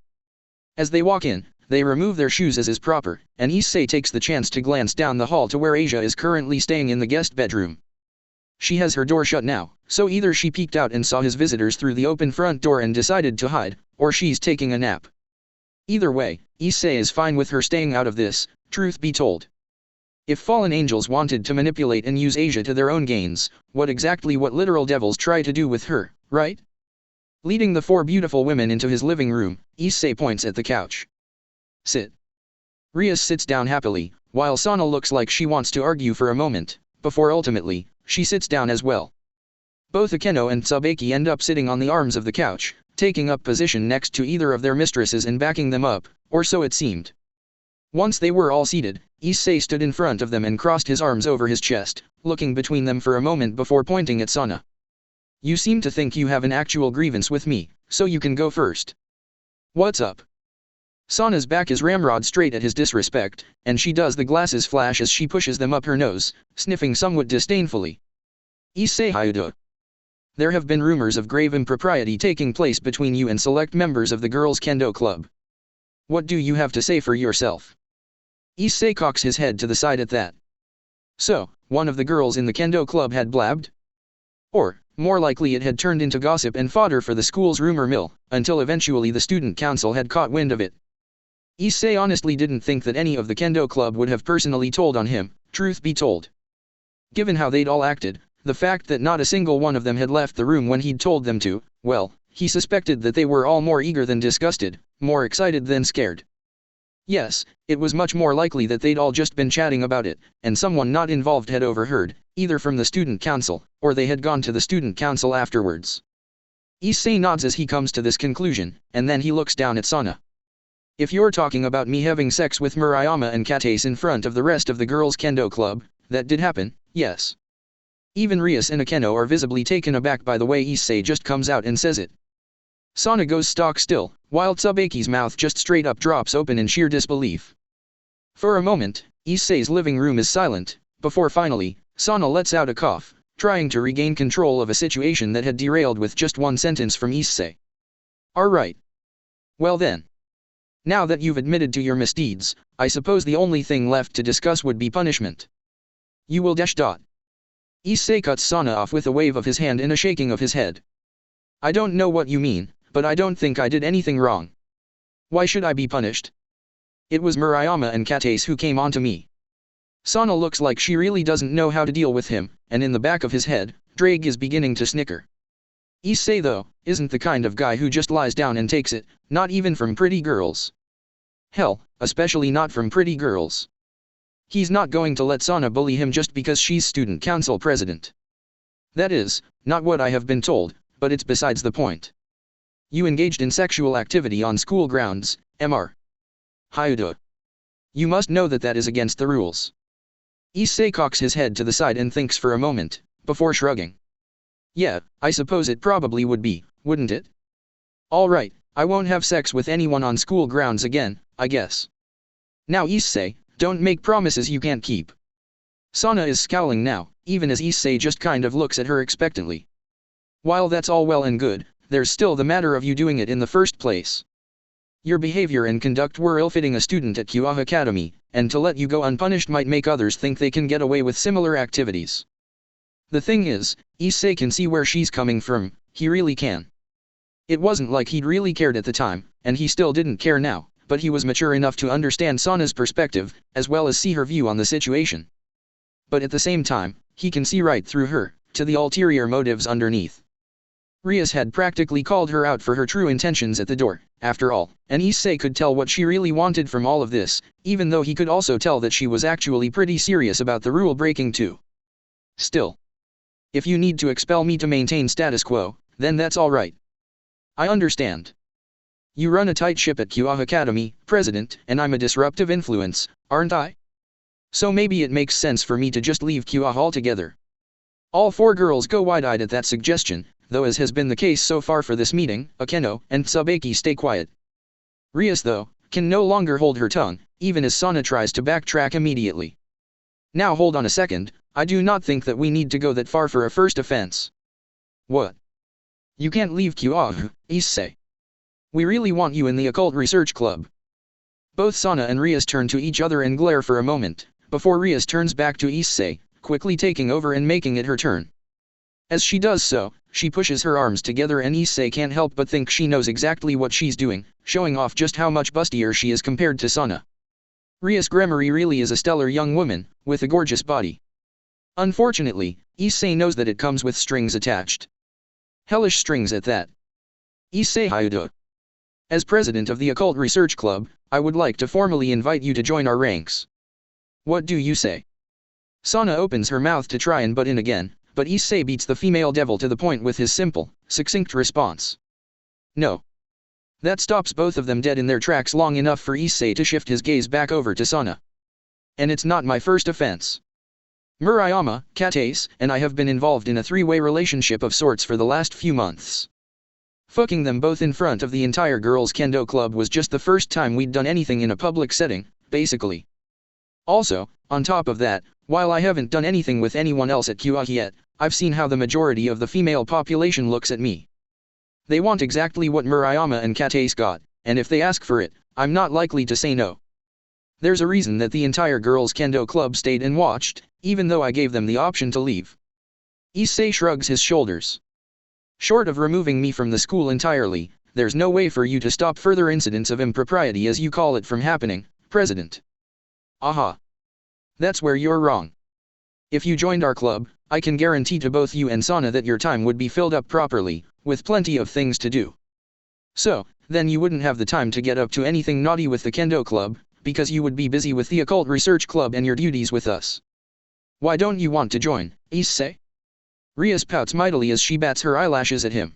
As they walk in, they remove their shoes as is proper, and Issei takes the chance to glance down the hall to where Asia is currently staying in the guest bedroom. She has her door shut now, so either she peeked out and saw his visitors through the open front door and decided to hide, or she's taking a nap. Either way, Issei is fine with her staying out of this, truth be told. If fallen angels wanted to manipulate and use Asia to their own gains, what literal devils try to do with her, right? Leading the 4 beautiful women into his living room, Issei points at the couch. Sit. Rias sits down happily, while Sana looks like she wants to argue for a moment, before ultimately, she sits down as well. Both Akeno and Tsubaki end up sitting on the arms of the couch, taking up position next to either of their mistresses and backing them up, or so it seemed. Once they were all seated, Issei stood in front of them and crossed his arms over his chest, looking between them for a moment before pointing at Sana. You seem to think you have an actual grievance with me, so you can go first. What's up? Sana's back is ramrod straight at his disrespect, and she does the glasses flash as she pushes them up her nose, sniffing somewhat disdainfully. Issei Haido. There have been rumors of grave impropriety taking place between you and select members of the girls' kendo club. What do you have to say for yourself? Issei cocks his head to the side at that. So, one of the girls in the kendo club had blabbed? Or, more likely it had turned into gossip and fodder for the school's rumor mill, until eventually the student council had caught wind of it. Issei honestly didn't think that any of the kendo club would have personally told on him, truth be told. Given how they'd all acted, the fact that not a single one of them had left the room when he'd told them to, well, he suspected that they were all more eager than disgusted, more excited than scared. Yes, it was much more likely that they'd all just been chatting about it, and someone not involved had overheard, either from the student council, or they had gone to the student council afterwards. Issei nods as he comes to this conclusion, and then he looks down at Sana. If you're talking about me having sex with Murayama and Katase in front of the rest of the girls' kendo club, that did happen, yes. Even Rias and Akeno are visibly taken aback by the way Issei just comes out and says it. Sana goes stock still, while Tsubaki's mouth just straight up drops open in sheer disbelief. For a moment, Issei's living room is silent, before finally, Sana lets out a cough, trying to regain control of a situation that had derailed with just one sentence from Issei. Alright. Well then. Now that you've admitted to your misdeeds, I suppose the only thing left to discuss would be punishment. You will dash dot. Issei cuts Sana off with a wave of his hand and a shaking of his head. I don't know what you mean, but I don't think I did anything wrong. Why should I be punished? It was Murayama and Katase who came onto me. Sana looks like she really doesn't know how to deal with him, and in the back of his head, Drake is beginning to snicker. Issei though, isn't the kind of guy who just lies down and takes it, not even from pretty girls. Hell, especially not from pretty girls. He's not going to let Sana bully him just because she's student council president. That is, not what I have been told, but it's besides the point. You engaged in sexual activity on school grounds, Mr. Hyuda. You must know that that is against the rules. Issei cocks his head to the side and thinks for a moment, before shrugging. Yeah, I suppose it probably would be, wouldn't it? Alright, I won't have sex with anyone on school grounds again, I guess. Now Issei, don't make promises you can't keep. Sana is scowling now, even as Issei just kind of looks at her expectantly. While that's all well and good, there's still the matter of you doing it in the first place. Your behavior and conduct were ill-fitting a student at Kyoto Academy, and to let you go unpunished might make others think they can get away with similar activities. The thing is, Issei can see where she's coming from, he really can. It wasn't like he'd really cared at the time, and he still didn't care now, but he was mature enough to understand Sana's perspective, as well as see her view on the situation. But at the same time, he can see right through her, to the ulterior motives underneath. Rias had practically called her out for her true intentions at the door, after all, and Issei could tell what she really wanted from all of this, even though he could also tell that she was actually pretty serious about the rule breaking too. Still. If you need to expel me to maintain status quo, then that's alright. I understand. You run a tight ship at Kyoto Academy, President, and I'm a disruptive influence, aren't I? So maybe it makes sense for me to just leave Kyoto altogether. All four girls go wide-eyed at that suggestion, though as has been the case so far for this meeting, Akeno and Tsubaki stay quiet. Rias though, can no longer hold her tongue, even as Sana tries to backtrack immediately. Now hold on a second, I do not think that we need to go that far for a first offense. What? You can't leave Kyoto, Issei. We really want you in the Occult Research Club. Both Sana and Rias turn to each other and glare for a moment, before Rias turns back to Issei, quickly taking over and making it her turn. As she does so, she pushes her arms together and Issei can't help but think she knows exactly what she's doing, showing off just how much bustier she is compared to Sana. Rias Gremory really is a stellar young woman, with a gorgeous body. Unfortunately, Issei knows that it comes with strings attached. Hellish strings at that. Issei Hyuda. As president of the Occult Research Club, I would like to formally invite you to join our ranks. What do you say? Sana opens her mouth to try and butt in again, but Issei beats the female devil to the point with his simple, succinct response. No. That stops both of them dead in their tracks long enough for Issei to shift his gaze back over to Sana. And it's not my first offense. Murayama, Katase, and I have been involved in a three-way relationship of sorts for the last few months. Fucking them both in front of the entire girls' kendo club was just the first time we'd done anything in a public setting, basically. Also, on top of that, while I haven't done anything with anyone else at Kyoto yet, I've seen how the majority of the female population looks at me. They want exactly what Murayama and Katase got, and if they ask for it, I'm not likely to say no. There's a reason that the entire girls' kendo club stayed and watched, even though I gave them the option to leave. Issei shrugs his shoulders. Short of removing me from the school entirely, there's no way for you to stop further incidents of impropriety as you call it from happening, President. Aha. That's where you're wrong. If you joined our club, I can guarantee to both you and Sana that your time would be filled up properly, with plenty of things to do. So, then you wouldn't have the time to get up to anything naughty with the kendo club, because you would be busy with the Occult Research Club and your duties with us. Why don't you want to join, issei? Rias pouts mightily as she bats her eyelashes at him.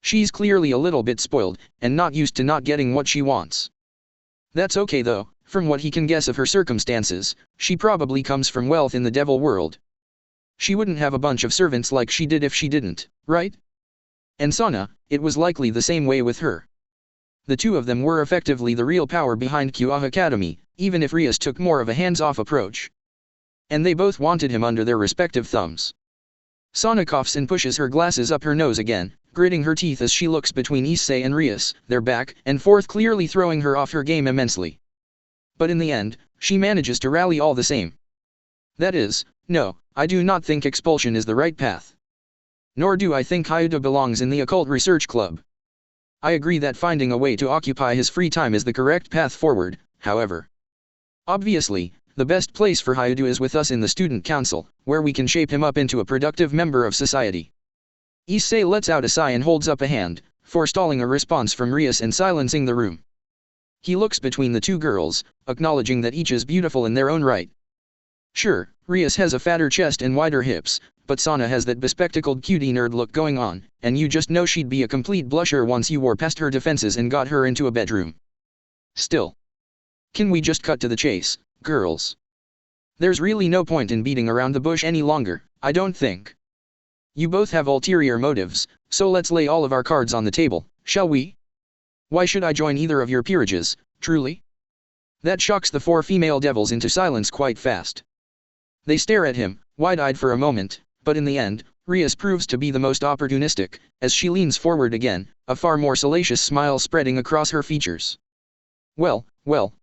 She's clearly a little bit spoiled, and not used to not getting what she wants. That's okay though, from what he can guess of her circumstances, she probably comes from wealth in the devil world. She wouldn't have a bunch of servants like she did if she didn't, right? And Sana, it was likely the same way with her. The two of them were effectively the real power behind QA Academy, even if Rias took more of a hands-off approach. And they both wanted him under their respective thumbs. Sana coughs and pushes her glasses up her nose again, gritting her teeth as she looks between issei and Rias, their back and forth, clearly throwing her off her game immensely. But in the end, she manages to rally all the same. That is, no, I do not think expulsion is the right path. Nor do I think Hyuda belongs in the Occult Research Club. I agree that finding a way to occupy his free time is the correct path forward, however. Obviously, the best place for Hyuda is with us in the student council, where we can shape him up into a productive member of society. Issei lets out a sigh and holds up a hand, forestalling a response from Rias and silencing the room. He looks between the two girls, acknowledging that each is beautiful in their own right. Sure, Rias has a fatter chest and wider hips, but Sana has that bespectacled cutie nerd look going on, and you just know she'd be a complete blusher once you wore past her defenses and got her into a bedroom. Still. Can we just cut to the chase, girls? There's really no point in beating around the bush any longer, I don't think. You both have ulterior motives, so let's lay all of our cards on the table, shall we? Why should I join either of your peerages, truly? That shocks the four female devils into silence quite fast. They stare at him, wide-eyed for a moment, but in the end, Rias proves to be the most opportunistic, as she leans forward again, a far more salacious smile spreading across her features. Well,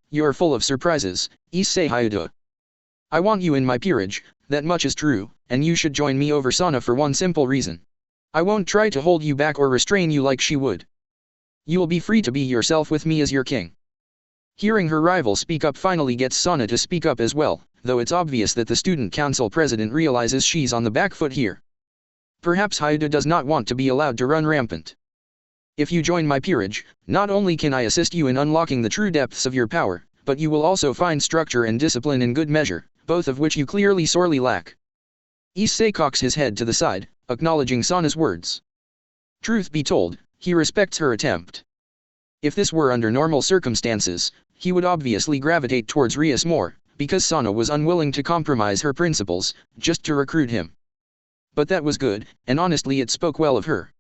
you're full of surprises, issei Hyuda. I want you in my peerage, that much is true, and you should join me over Sana for one simple reason. I won't try to hold you back or restrain you like she would. You'll be free to be yourself with me as your king. Hearing her rival speak up finally gets Sana to speak up as well, though it's obvious that the student council president realizes she's on the back foot here. Perhaps Hyuda does not want to be allowed to run rampant. If you join my peerage, not only can I assist you in unlocking the true depths of your power, but you will also find structure and discipline in good measure, both of which you clearly sorely lack. Issei cocks his head to the side, acknowledging Sana's words. Truth be told, he respects her attempt. If this were under normal circumstances, he would obviously gravitate towards Rias more, because Sana was unwilling to compromise her principles, just to recruit him. But that was good, and honestly it spoke well of her.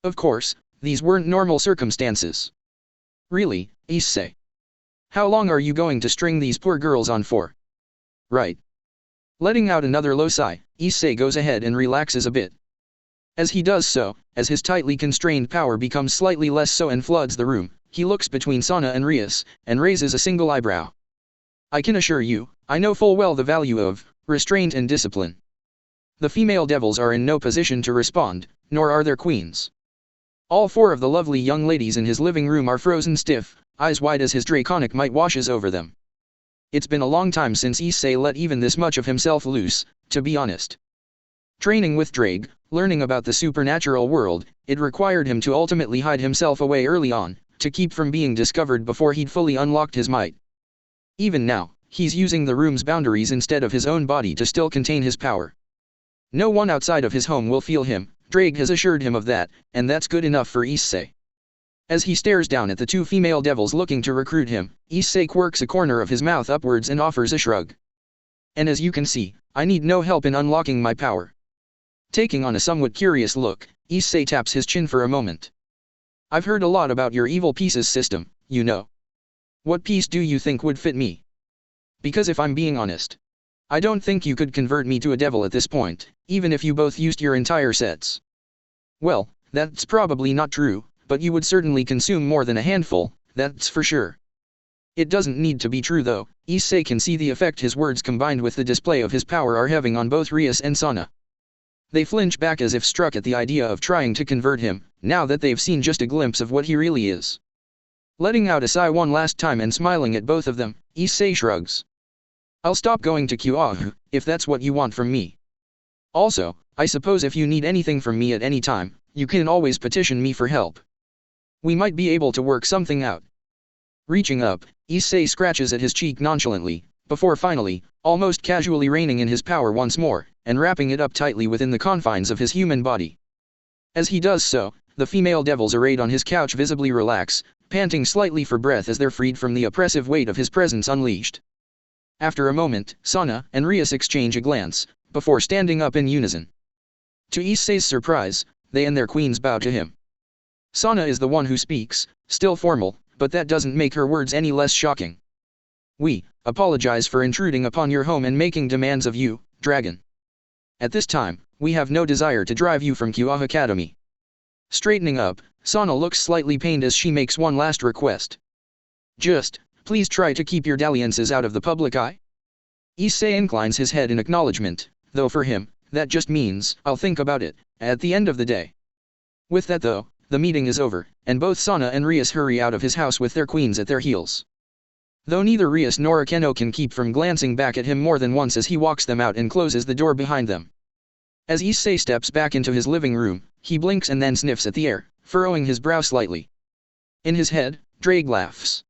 Of course, these weren't normal circumstances. Really, issei? How long are you going to string these poor girls on for? Right. Letting out another low sigh, Issei goes ahead and relaxes a bit. As he does so, as his tightly constrained power becomes slightly less so and floods the room, he looks between Sana and Rias, and raises a single eyebrow. I can assure you, I know full well the value of restraint and discipline. The female devils are in no position to respond, nor are their queens. All four of the lovely young ladies in his living room are frozen stiff, eyes wide as his draconic might washes over them. It's been a long time since Issei let even this much of himself loose, to be honest. Training with Drake, learning about the supernatural world, it required him to ultimately hide himself away early on, to keep from being discovered before he'd fully unlocked his might. Even now, he's using the room's boundaries instead of his own body to still contain his power. No one outside of his home will feel him, Drake has assured him of that, and that's good enough for Issei. As he stares down at the two female devils looking to recruit him, Issei quirks a corner of his mouth upwards and offers a shrug. And as you can see, I need no help in unlocking my power. Taking on a somewhat curious look, Issei taps his chin for a moment. I've heard a lot about your evil pieces system, you know. What piece do you think would fit me? Because if I'm being honest, I don't think you could convert me to a devil at this point, even if you both used your entire sets. Well, that's probably not true, but you would certainly consume more than a handful, that's for sure. It doesn't need to be true though, Issei can see the effect his words combined with the display of his power are having on both Rias and Sana. They flinch back as if struck at the idea of trying to convert him, now that they've seen just a glimpse of what he really is. Letting out a sigh one last time and smiling at both of them, Issei shrugs. I'll stop going to QA, if that's what you want from me. Also, I suppose if you need anything from me at any time, you can always petition me for help. We might be able to work something out. Reaching up, Issei scratches at his cheek nonchalantly, before finally, almost casually reining in his power once more, and wrapping it up tightly within the confines of his human body. As he does so, the female devils arrayed on his couch visibly relax, panting slightly for breath as they're freed from the oppressive weight of his presence unleashed. After a moment, Sana and Rias exchange a glance, before standing up in unison. To Issei's surprise, they and their queens bow to him. Sana is the one who speaks, still formal, but that doesn't make her words any less shocking. "We apologize for intruding upon your home and making demands of you, dragon. At this time, we have no desire to drive you from Kyoa Academy." Straightening up, Sana looks slightly pained as she makes one last request. "Just, please try to keep your dalliances out of the public eye." Issei inclines his head in acknowledgement, though for him, that just means, "I'll think about it," at the end of the day. With that though, the meeting is over, and both Sana and Rias hurry out of his house with their queens at their heels. Though neither Rias nor Akeno can keep from glancing back at him more than once as he walks them out and closes the door behind them. As Issei steps back into his living room, he blinks and then sniffs at the air, furrowing his brow slightly. In his head, Drake laughs.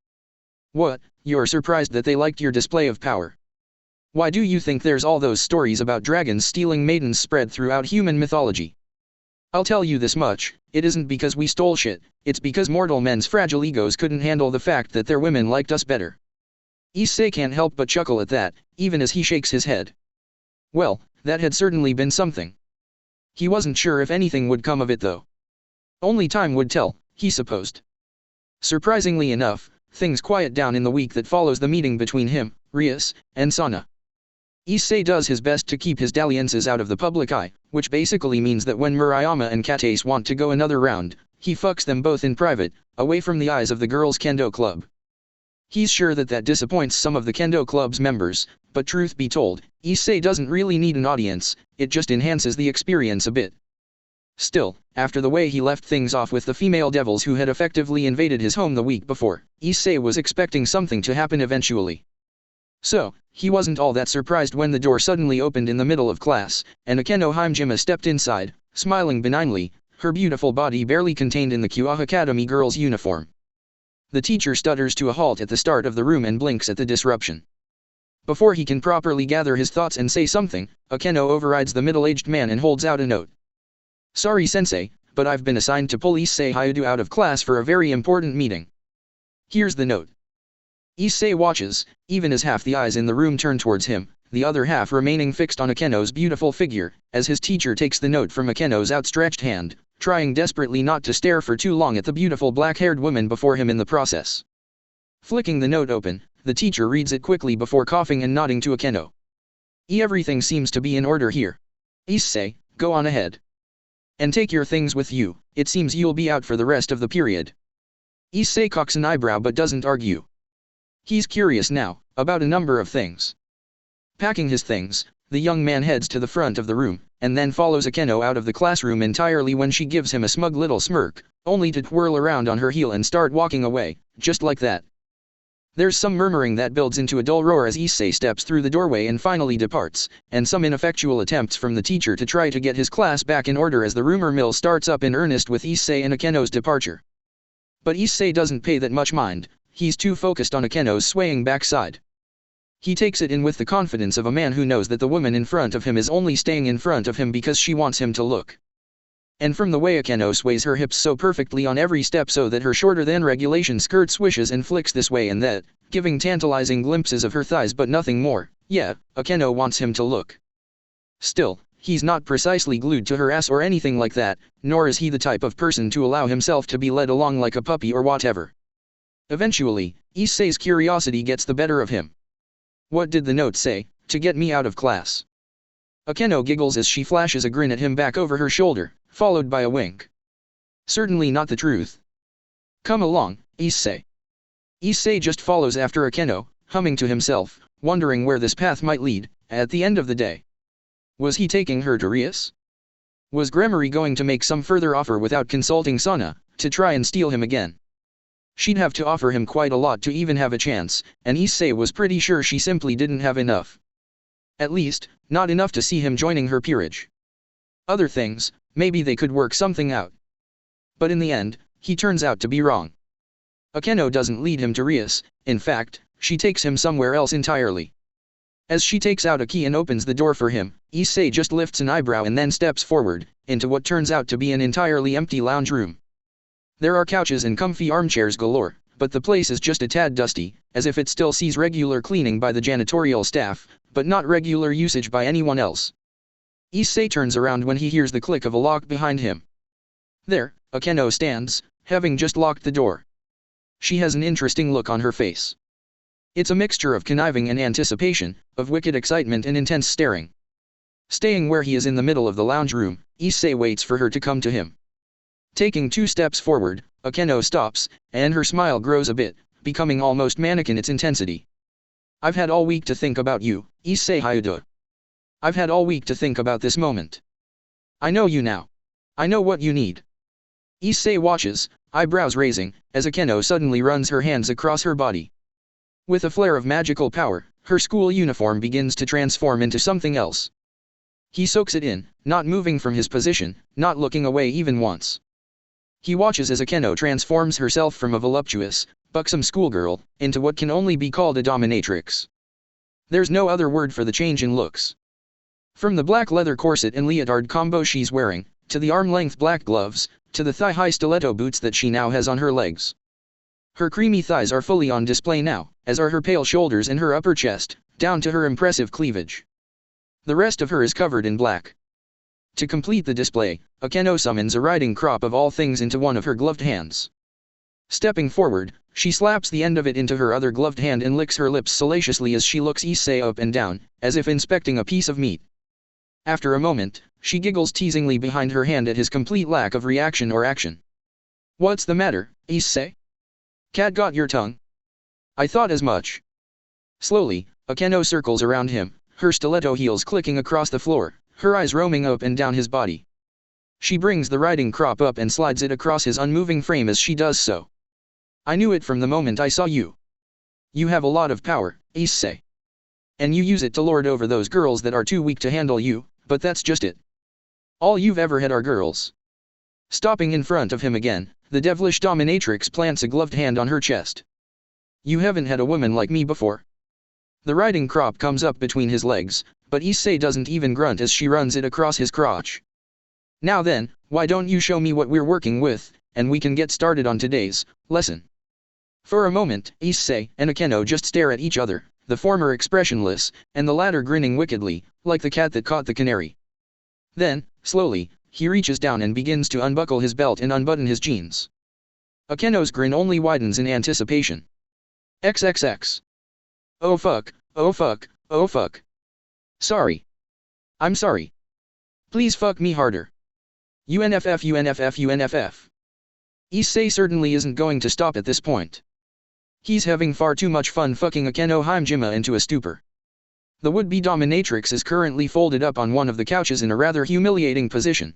"What, you're surprised that they liked your display of power? Why do you think there's all those stories about dragons stealing maidens spread throughout human mythology? I'll tell you this much, it isn't because we stole shit, it's because mortal men's fragile egos couldn't handle the fact that their women liked us better." Issei can't help but chuckle at that, even as he shakes his head. Well, that had certainly been something. He wasn't sure if anything would come of it though. Only time would tell, he supposed. Surprisingly enough, things quiet down in the week that follows the meeting between him, Rias, and Sana. Issei does his best to keep his dalliances out of the public eye, which basically means that when Murayama and Katace want to go another round, he fucks them both in private, away from the eyes of the girls' kendo club. He's sure that that disappoints some of the kendo club's members, but truth be told, Issei doesn't really need an audience, it just enhances the experience a bit. Still, after the way he left things off with the female devils who had effectively invaded his home the week before, Issei was expecting something to happen eventually. So, he wasn't all that surprised when the door suddenly opened in the middle of class, and Akeno Himejima stepped inside, smiling benignly, her beautiful body barely contained in the Kyoa Academy girl's uniform. The teacher stutters to a halt at the start of the room and blinks at the disruption. Before he can properly gather his thoughts and say something, Akeno overrides the middle-aged man and holds out a note. "Sorry sensei, but I've been assigned to pull Issei Hyudu out of class for a very important meeting. Here's the note." Issei watches, even as half the eyes in the room turn towards him, the other half remaining fixed on Akeno's beautiful figure, as his teacher takes the note from Akeno's outstretched hand, trying desperately not to stare for too long at the beautiful black-haired woman before him in the process. Flicking the note open, the teacher reads it quickly before coughing and nodding to Akeno. "Everything seems to be in order here. Issei, go on ahead. And take your things with you, it seems you'll be out for the rest of the period." Issei cocks an eyebrow but doesn't argue. He's curious now, about a number of things. Packing his things, the young man heads to the front of the room, and then follows Akeno out of the classroom entirely when she gives him a smug little smirk, only to twirl around on her heel and start walking away, just like that. There's some murmuring that builds into a dull roar as Issei steps through the doorway and finally departs, and some ineffectual attempts from the teacher to try to get his class back in order as the rumor mill starts up in earnest with Issei and Akeno's departure. But Issei doesn't pay that much mind, he's too focused on Akeno's swaying backside. He takes it in with the confidence of a man who knows that the woman in front of him is only staying in front of him because she wants him to look. And from the way Akeno sways her hips so perfectly on every step so that her shorter-than-regulation skirt swishes and flicks this way and that, giving tantalizing glimpses of her thighs but nothing more, yeah, Akeno wants him to look. Still, he's not precisely glued to her ass or anything like that, nor is he the type of person to allow himself to be led along like a puppy or whatever. Eventually, Issei's curiosity gets the better of him. "What did the note say, to get me out of class?" Akeno giggles as she flashes a grin at him back over her shoulder, followed by a wink. "Certainly not the truth. Come along, Issei." Issei just follows after Akeno, humming to himself, wondering where this path might lead, at the end of the day. Was he taking her to Rias? Was Gremory going to make some further offer without consulting Sana, to try and steal him again? She'd have to offer him quite a lot to even have a chance, and Issei was pretty sure she simply didn't have enough. At least, not enough to see him joining her peerage. Other things, maybe they could work something out. But in the end, he turns out to be wrong. Akeno doesn't lead him to Rias, in fact, she takes him somewhere else entirely. As she takes out a key and opens the door for him, Issei just lifts an eyebrow and then steps forward, into what turns out to be an entirely empty lounge room. There are couches and comfy armchairs galore, but the place is just a tad dusty, as if it still sees regular cleaning by the janitorial staff, but not regular usage by anyone else. Issei turns around when he hears the click of a lock behind him. There, Akeno stands, having just locked the door. She has an interesting look on her face. It's a mixture of conniving and anticipation, of wicked excitement and intense staring. Staying where he is in the middle of the lounge room, Issei waits for her to come to him. Taking 2 steps forward, Akeno stops, and her smile grows a bit, becoming almost manic in its intensity. I've had all week to think about you, Issei Hyuda. I've had all week to think about this moment. I know you now. I know what you need. Issei watches, eyebrows raising, as Akeno suddenly runs her hands across her body. With a flare of magical power, her school uniform begins to transform into something else. He soaks it in, not moving from his position, not looking away even once. He watches as Akeno transforms herself from a voluptuous, buxom schoolgirl, into what can only be called a dominatrix. There's no other word for the change in looks. From the black leather corset and leotard combo she's wearing, to the arm-length black gloves, to the thigh-high stiletto boots that she now has on her legs. Her creamy thighs are fully on display now, as are her pale shoulders and her upper chest, down to her impressive cleavage. The rest of her is covered in black. To complete the display, Akeno summons a riding crop of all things into one of her gloved hands. Stepping forward, she slaps the end of it into her other gloved hand and licks her lips salaciously as she looks Issei up and down, as if inspecting a piece of meat. After a moment, she giggles teasingly behind her hand at his complete lack of reaction or action. What's the matter, Issei? Cat got your tongue? I thought as much. Slowly, Akeno circles around him, her stiletto heels clicking across the floor, her eyes roaming up and down his body. She brings the riding crop up and slides it across his unmoving frame as she does so. I knew it from the moment I saw you. You have a lot of power, Issei. And you use it to lord over those girls that are too weak to handle you, but that's just it. All you've ever had are girls. Stopping in front of him again, the devilish dominatrix plants a gloved hand on her chest. You haven't had a woman like me before. The riding crop comes up between his legs, but Issei doesn't even grunt as she runs it across his crotch. Now then, why don't you show me what we're working with, and we can get started on today's lesson. For a moment, Issei and Akeno just stare at each other, the former expressionless, and the latter grinning wickedly, like the cat that caught the canary. Then, slowly, he reaches down and begins to unbuckle his belt and unbutton his jeans. Akeno's grin only widens in anticipation. XXX. Oh fuck, oh fuck, oh fuck. Sorry. I'm sorry. Please fuck me harder. UNFF UNFF UNFF. Issei certainly isn't going to stop at this point. He's having far too much fun fucking Akeno Himejima into a stupor. The would-be dominatrix is currently folded up on one of the couches in a rather humiliating position.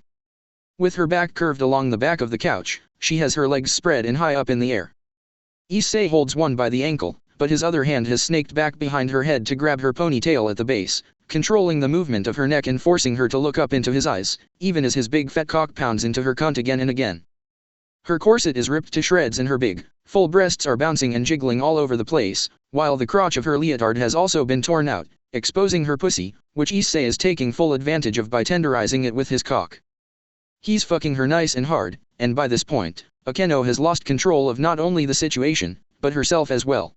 With her back curved along the back of the couch, she has her legs spread and high up in the air. Issei holds one by the ankle, but his other hand has snaked back behind her head to grab her ponytail at the base, controlling the movement of her neck and forcing her to look up into his eyes, even as his big fat cock pounds into her cunt again and again. Her corset is ripped to shreds and her big, full breasts are bouncing and jiggling all over the place, while the crotch of her leotard has also been torn out, exposing her pussy, which Issei is taking full advantage of by tenderizing it with his cock. He's fucking her nice and hard, and by this point, Akeno has lost control of not only the situation, but herself as well.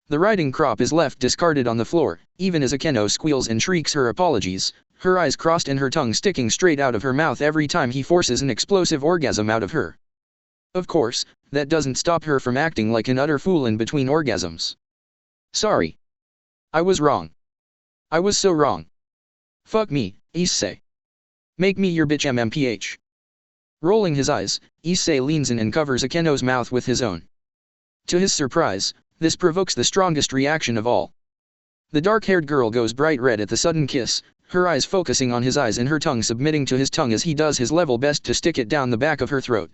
The riding crop is left discarded on the floor, even as Akeno squeals and shrieks her apologies, her eyes crossed and her tongue sticking straight out of her mouth every time he forces an explosive orgasm out of her. Of course, that doesn't stop her from acting like an utter fool in between orgasms. Sorry. I was wrong. I was so wrong. Fuck me, Issei. Make me your bitch MMPH. Rolling his eyes, Issei leans in and covers Akeno's mouth with his own. To his surprise, this provokes the strongest reaction of all. The dark-haired girl goes bright red at the sudden kiss, her eyes focusing on his eyes and her tongue submitting to his tongue as he does his level best to stick it down the back of her throat.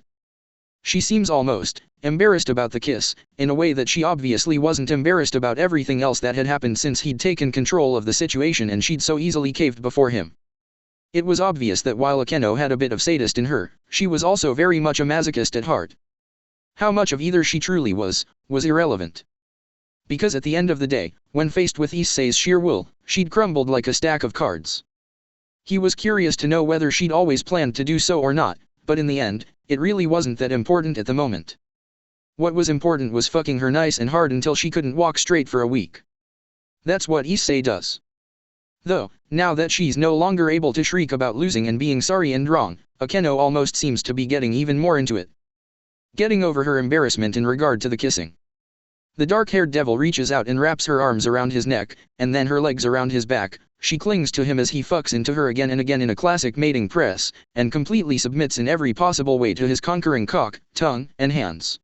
She seems almost embarrassed about the kiss, in a way that she obviously wasn't embarrassed about everything else that had happened since he'd taken control of the situation and she'd so easily caved before him. It was obvious that while Akeno had a bit of sadist in her, she was also very much a masochist at heart. How much of either she truly was irrelevant. Because at the end of the day, when faced with issei's sheer will, she'd crumbled like a stack of cards. He was curious to know whether she'd always planned to do so or not, but in the end, it really wasn't that important at the moment. What was important was fucking her nice and hard until she couldn't walk straight for a week. That's what issei does. Though, now that she's no longer able to shriek about losing and being sorry and wrong, Akeno almost seems to be getting even more into it. Getting over her embarrassment in regard to the kissing. The dark-haired devil reaches out and wraps her arms around his neck, and then her legs around his back. She clings to him as he fucks into her again and again in a classic mating press, and completely submits in every possible way to his conquering cock, tongue, and hands.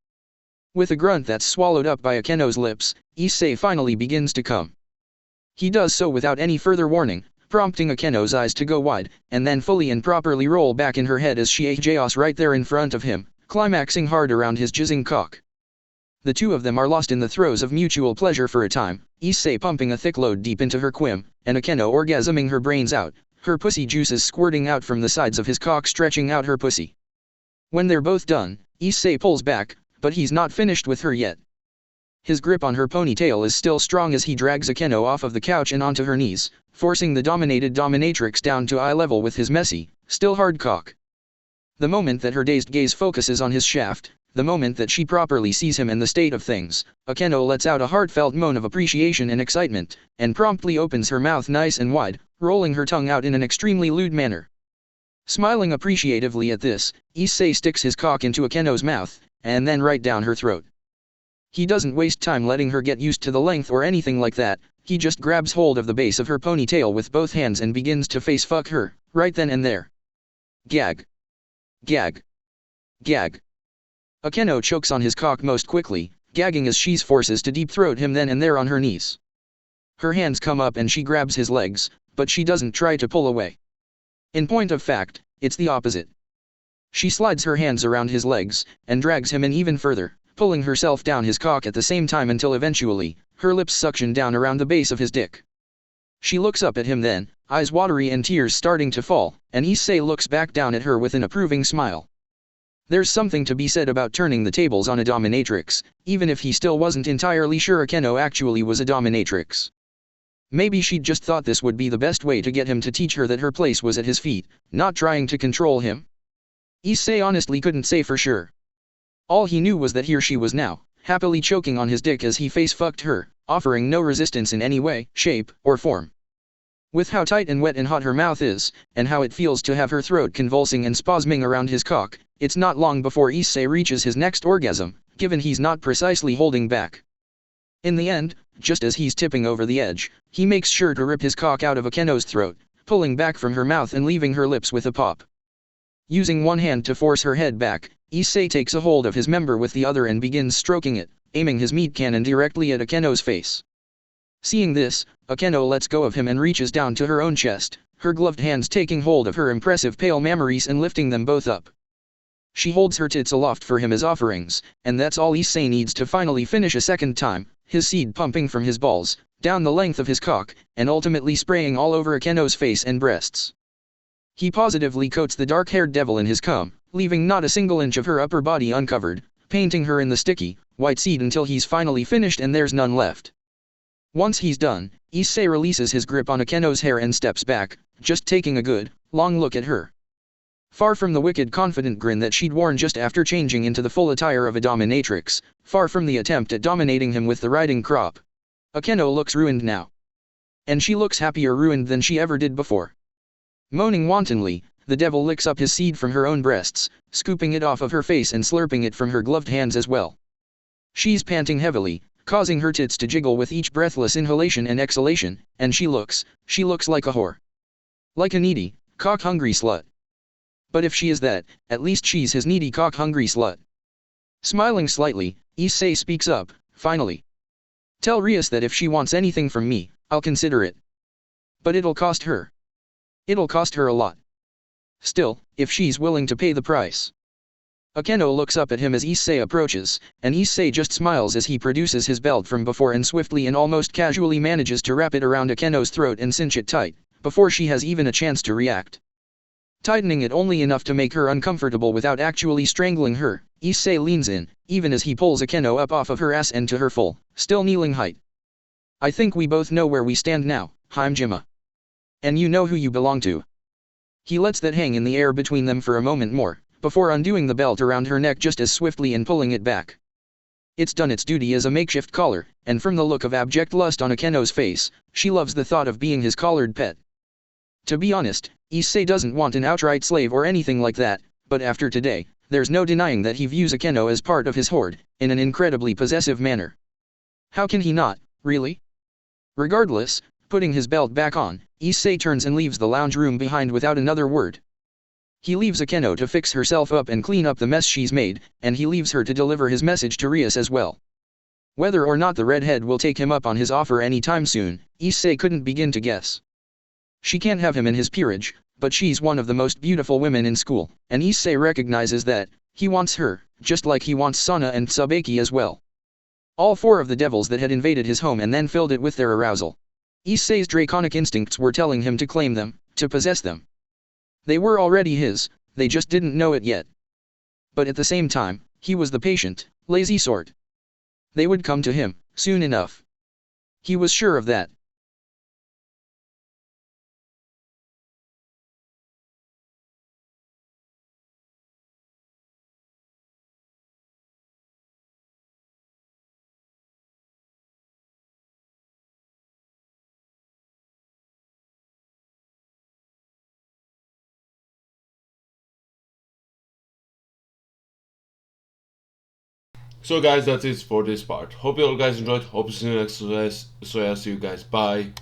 With a grunt that's swallowed up by Akeno's lips, Issei finally begins to come. He does so without any further warning, prompting Akeno's eyes to go wide, and then fully and properly roll back in her head as she jaws right there in front of him, climaxing hard around his jizzing cock. The two of them are lost in the throes of mutual pleasure for a time, Issei pumping a thick load deep into her quim, and Akeno orgasming her brains out, her pussy juices squirting out from the sides of his cock stretching out her pussy. When they're both done, Issei pulls back, but he's not finished with her yet. His grip on her ponytail is still strong as he drags Akeno off of the couch and onto her knees, forcing the dominated dominatrix down to eye level with his messy, still hard cock. The moment that her dazed gaze focuses on his shaft, the moment that she properly sees him and the state of things, Akeno lets out a heartfelt moan of appreciation and excitement, and promptly opens her mouth nice and wide, rolling her tongue out in an extremely lewd manner. Smiling appreciatively at this, Issei sticks his cock into Akeno's mouth, and then right down her throat. He doesn't waste time letting her get used to the length or anything like that, he just grabs hold of the base of her ponytail with both hands and begins to face fuck her, right then and there. Gag. Gag. Gag. Akeno chokes on his cock most quickly, gagging as she's forces to deep throat him then and there on her knees. Her hands come up and she grabs his legs, but she doesn't try to pull away. In point of fact, it's the opposite. She slides her hands around his legs, and drags him in even further, pulling herself down his cock at the same time until eventually, her lips suction down around the base of his dick. She looks up at him then, eyes watery and tears starting to fall, and Issei looks back down at her with an approving smile. There's something to be said about turning the tables on a dominatrix, even if he still wasn't entirely sure Akeno actually was a dominatrix. Maybe she'd just thought this would be the best way to get him to teach her that her place was at his feet, not trying to control him. Issei honestly couldn't say for sure. All he knew was that here she was now, happily choking on his dick as he face-fucked her, offering no resistance in any way, shape, or form. With how tight and wet and hot her mouth is, and how it feels to have her throat convulsing and spasming around his cock, it's not long before Issei reaches his next orgasm, given he's not precisely holding back. In the end, just as he's tipping over the edge, he makes sure to rip his cock out of Akeno's throat, pulling back from her mouth and leaving her lips with a pop. Using one hand to force her head back, Issei takes a hold of his member with the other and begins stroking it, aiming his meat cannon directly at Akeno's face. Seeing this, Akeno lets go of him and reaches down to her own chest, her gloved hands taking hold of her impressive pale mammaries and lifting them both up. She holds her tits aloft for him as offerings, and that's all Issei needs to finally finish a second time, his seed pumping from his balls, down the length of his cock, and ultimately spraying all over Akeno's face and breasts. He positively coats the dark-haired devil in his cum, leaving not a single inch of her upper body uncovered, painting her in the sticky, white seed until he's finally finished and there's none left. Once he's done, Issei releases his grip on Akeno's hair and steps back, just taking a good, long look at her. Far from the wicked confident grin that she'd worn just after changing into the full attire of a dominatrix, far from the attempt at dominating him with the riding crop, Akeno looks ruined now. And she looks happier ruined than she ever did before. Moaning wantonly, the devil licks up his seed from her own breasts, scooping it off of her face and slurping it from her gloved hands as well. She's panting heavily, causing her tits to jiggle with each breathless inhalation and exhalation, and she looks like a whore. Like a needy, cock-hungry slut. But if she is that, at least she's his needy cock-hungry slut. Smiling slightly, Issei speaks up, finally. Tell Rias that if she wants anything from me, I'll consider it. But it'll cost her. It'll cost her a lot. Still, if she's willing to pay the price. Akeno looks up at him as Issei approaches, and Issei just smiles as he produces his belt from before and swiftly and almost casually manages to wrap it around Akeno's throat and cinch it tight, before she has even a chance to react. tightening it only enough to make her uncomfortable without actually strangling her. Issei leans in, even as he pulls Akeno up off of her ass and to her full, still kneeling height. I think we both know where we stand now, Himejima. And you know who you belong to. He lets that hang in the air between them for a moment more, before undoing the belt around her neck just as swiftly and pulling it back. It's done its duty as a makeshift collar, and from the look of abject lust on Akeno's face, she loves the thought of being his collared pet. To be honest, Issei doesn't want an outright slave or anything like that, but after today, there's no denying that he views Akeno as part of his horde, in an incredibly possessive manner. How can he not, really? Regardless, putting his belt back on, Issei turns and leaves the lounge room behind without another word. He leaves Akeno to fix herself up and clean up the mess she's made, and he leaves her to deliver his message to Rias as well. Whether or not the redhead will take him up on his offer anytime soon, Issei couldn't begin to guess. She can't have him in his peerage, but she's one of the most beautiful women in school, and Issei recognizes that he wants her, just like he wants Sana and Tsubaki as well. All four of the devils that had invaded his home and then filled it with their arousal. Issei's draconic instincts were telling him to claim them, to possess them. They were already his, they just didn't know it yet. But at the same time, he was the patient, lazy sort. They would come to him, soon enough. He was sure of that. So guys, that's it for this part. Hope you all guys enjoyed. Hope to see you next. So yeah, see you guys. Bye.